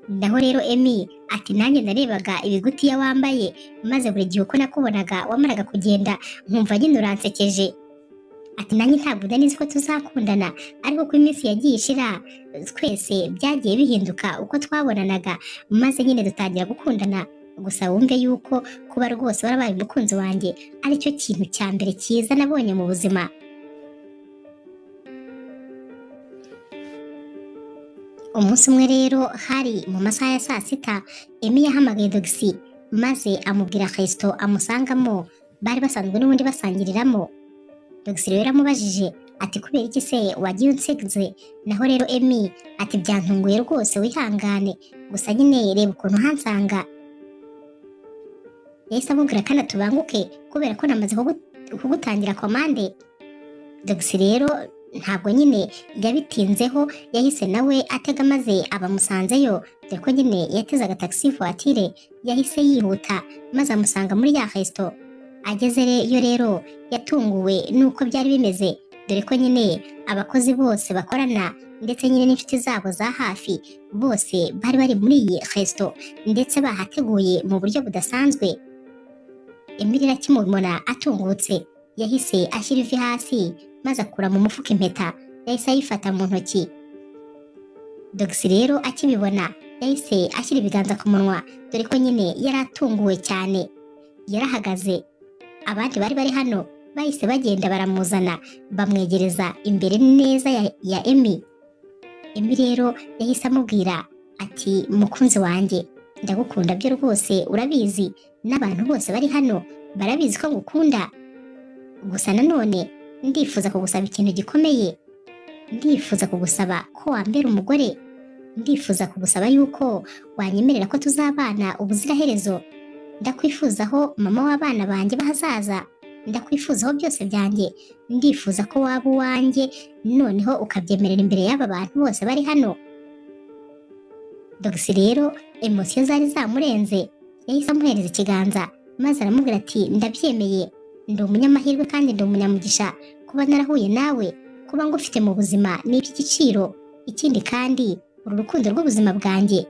Naho rero Emmy ati nanjye narebaga ibigutiya wambaye, maze buri gihe uko nakubonaga wamaraga kugenda nkumva nyine uransekeje. Ati nanjye ntabwo ndanizi ko tuzakundana, ariko ko iminsi yagiye ishira twese byagiye bihinduka uko twabonanaga, maze nyine dutangira gukundana. Gusa wumve yuko kuba rwose warabaye umukunzi wanjye aricyo kintu cya mbere cyiza nabonye mu buzima. Umunsi umwe rero hari mu masaha ya saa sita, Emmy yahamagaye Gheez maze amubwira resto amusangamo bari basanzwe n'ubundi basangiriramo. Gheez rero yaramubajije ati kubera iki se wagiye unsize? Naho rero Emmy ati byantunguye rwose wihangane, gusa nyine reba ukuntu hansanga. Yahise amubwira kandi tubanguke kubera ko namaze kugutangira komande. Gheez rero ntabwo nyine yabitinzeho, yahise nawe atega maze abamusanzeyo, dore ko nyine yatezaga taxi voiture, yahise yihuta maze amusanga muri ya resto. Agezeyo rero yatunguwe nuko byari bimeze, dore ko nyine abakozi bose bakorana ndetse nyine n'inshuti zabo za hafi bose bari bari muri iyi resto ndetse bahateguye mu buryo budasanzwe. Emily akimubona atungutse yahise ashyira ivi hasi maze akura mu mufuka impeta, yahise ayifata mu ntoki. Gheez rero akibibona yahise ashyira ibiganza ku munwa, dore ko nyine yari atunguwe cyane. Yarahagaze, abandi bari bari hano bahise bagenda baramuzana bamwegereza imbere neza ya Emmy. Emmy rero yahise amubwira ati mukunzi wanjye, ndagukunda byo rwose urabizi, n'abantu bose bari hano barabizi ko ngukunda. Gusa nanone ndifuza kugusaba ikintu gikomeye, ndifuza kugusaba ko wambera umugore, ndifuza kugusaba yuko wanyemerera ko tuzabana ubuziraherezo. Ndakwifuzaho mama w'abana banjye bahazaza, ndakwifuzaho byose byanjye, ndifuza ko waba uwanjye noneho ukabyemerera imbere y'aba bantu bose bari hano. Gheez rero emosiyo zari zamurenze, yahise amuhereza ikiganza maze aramubwira ati ndabyemeye, ndi umunyamahirwe kandi ndi umunyamugisha kuba narahuye nawe, kuba ngufite mu buzima ni iby'igiciro, ikindi kandi uru rukundo rw'ubuzima bwanjye.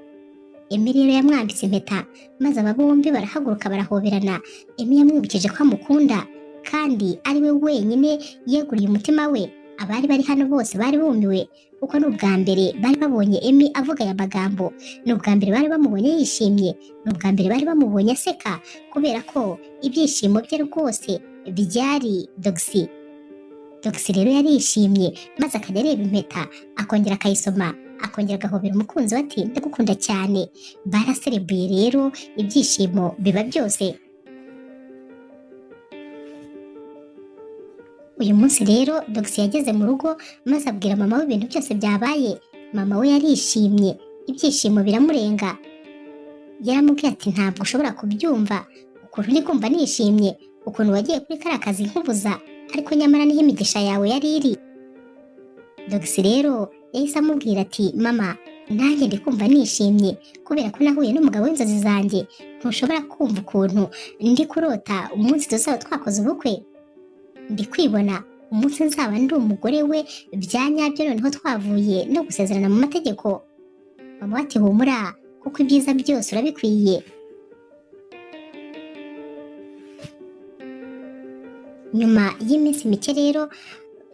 Emmy rero yamwambitse impeta maze aba bombi barahaguruka barahoberana. Emmy yamwibukije ko amukunda kandi ari we wenyine yeguriye umutima we. Abari bari hano bose bari bumiwe kuko ni ubwa mbere bari babonye Emmy avuga aya magambo, ni ubwa mbere bari bamubonye yishimye, ni ubwa mbere bari bamubonye aseka, kubera ko ibyishimo bye rwose byari Gheez. Gheez rero yarishimye maze akajya areba impeta akongera akayisoma, akongera agahobera umukunzi we ati ndagukunda cyane. Baraserebuye rero ibyishimo biba byose. Uyu munsi rero Gheez yageze mu rugo maze abwira mama we ibintu byose byabaye. Mama we yarishimye, ibyishimo biramurenga. Yaramubwiye ati ntabwo ushobora kubyumva ukuntu ndi kumva nishimye, ukuntu wagiye kuri kariya kazi nkubuza, ariko nyamara niho imigisha yawe yari iri. Gheez rero yahise amubwira ati mama, nanjye ndi kumva nishimye kubera ko nahuye n'umugabo w'inzozi zanjye. Ntushobora kumva ukuntu ndi kurota umunsi tuzaba twakoze ubukwe. Ndi kwibona umunsi nzaba ndi umugore we bya nyabyo, noneho twavuye no gusezerana mu mategeko. Mama ati humura kuko ibyiza byose urabikwiye. Nyuma y'iminsi mike rero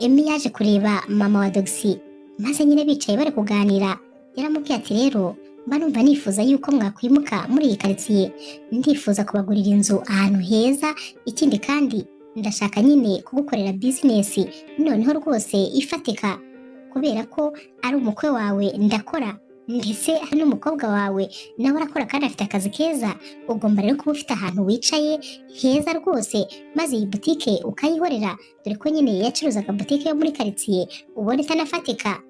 Emmy yaje kureba mama wa Gheez maze nyine bicaye bari kuganira. Yaramubwiye ati rero mba numva nifuza yuko mwakwimuka muri iyi karitsiye, ndifuza kubagurira inzu ahantu heza, ikindi kandi ndashaka nyine kugukorera bizinesi noneho rwose ifatika, kubera ko ari umukwe wawe ndakora, ndetse hari n'umukobwa wawe nawe arakora kandi afite akazi keza. Ugomba rero kuba ufite ahantu wicaye heza rwose, maze iyi butike ukayihorera, dore ko nyine yacuruzaga butike yo muri karitsiye ubona itanafatika.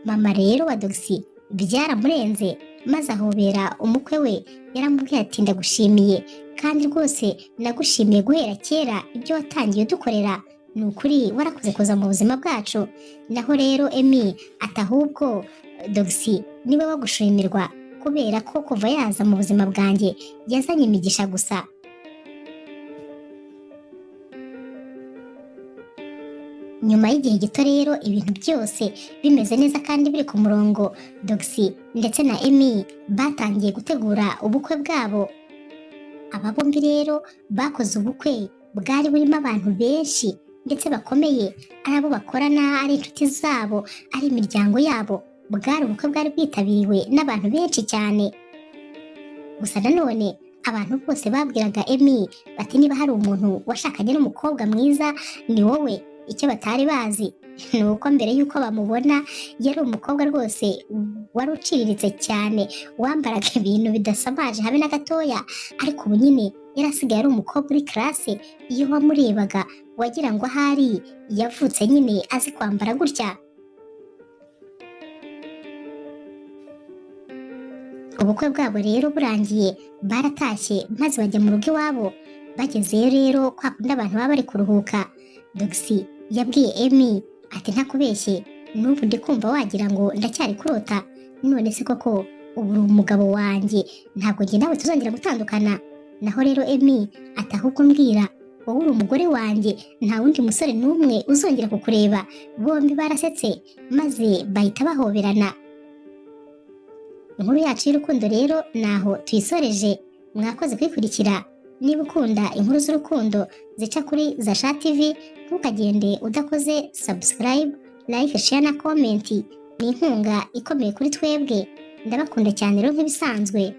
Mama rero wa Gheez byaramurenze maze ahobera umukwe we. Yaramubwiye ati ndagushimiye kandi rwose nagushimiye guhera kera ibyo watangiye udukorera, ni ukuri warakoze kuza mu buzima bwacu. Naho rero Emmy ati ahubwo Gheez niwe wagushimirwa, kubera ko kuva yaza mu buzima bwanjye yazanye imigisha gusa. Nyuma y'igihe gito rero ibintu byose bimeze neza kandi biri ku murongo, Gheez ndetse na Emmy batangiye gutegura ubukwe bwabo. Aba bombi rero bakoze ubukwe bwari burimo abantu benshi ndetse bakomeye, ari abo bakorana, ari inshuti zabo, ari imiryango yabo. Bwari ubukwe bwari bwitabiriwe n'abantu benshi cyane. Gusa nanone abantu bose babwiraga Emmy bati niba hari umuntu washakanye n'umukobwa mwiza ni wowe. Icyo batari bazi ni uko mbere y'uko bamubona yari umukobwa rwose wari uciriritse cyane, wambaraga ibintu bidasamaje habe na gatoya, ariko ubu nyine yari asigaye ari umukobwa uri classe. Iyo wamurebaga wagira ngo ahari yavutse nyine azi kwambara gutya. Ubukwe bwabo rero burangiye baratashye maze bajya mu rugo iwabo. Bagezeyo rero kwa kundi abantu baba bari kuruhuka, Gheez yabwiye Emmy ati ntakubeshye n'ubu ndi kumva wagira ngo ndacyari kurota, none se koko ubu uri umugabo wanjye, ntabwo njye nawe tuzongera gutandukana. Naho rero Emi ati ahubwo mbwira, wowe uri umugore wanjye, nta wundi musore n'umwe uzongera kukureba. Bombi barasetse maze bahita bahoberana. Inkuru yacu y'urukundo rero naho tuyisoreje. Mwakoze kwikurikira. Niba ukunda inkuru z'urukundo zica kuri Zasha TV, ntukagende udakoze subscribe, like, share na comment. Ni inkunga ikomeye kuri twebwe. Ndabakunda cyane rero nk'ibisanzwe.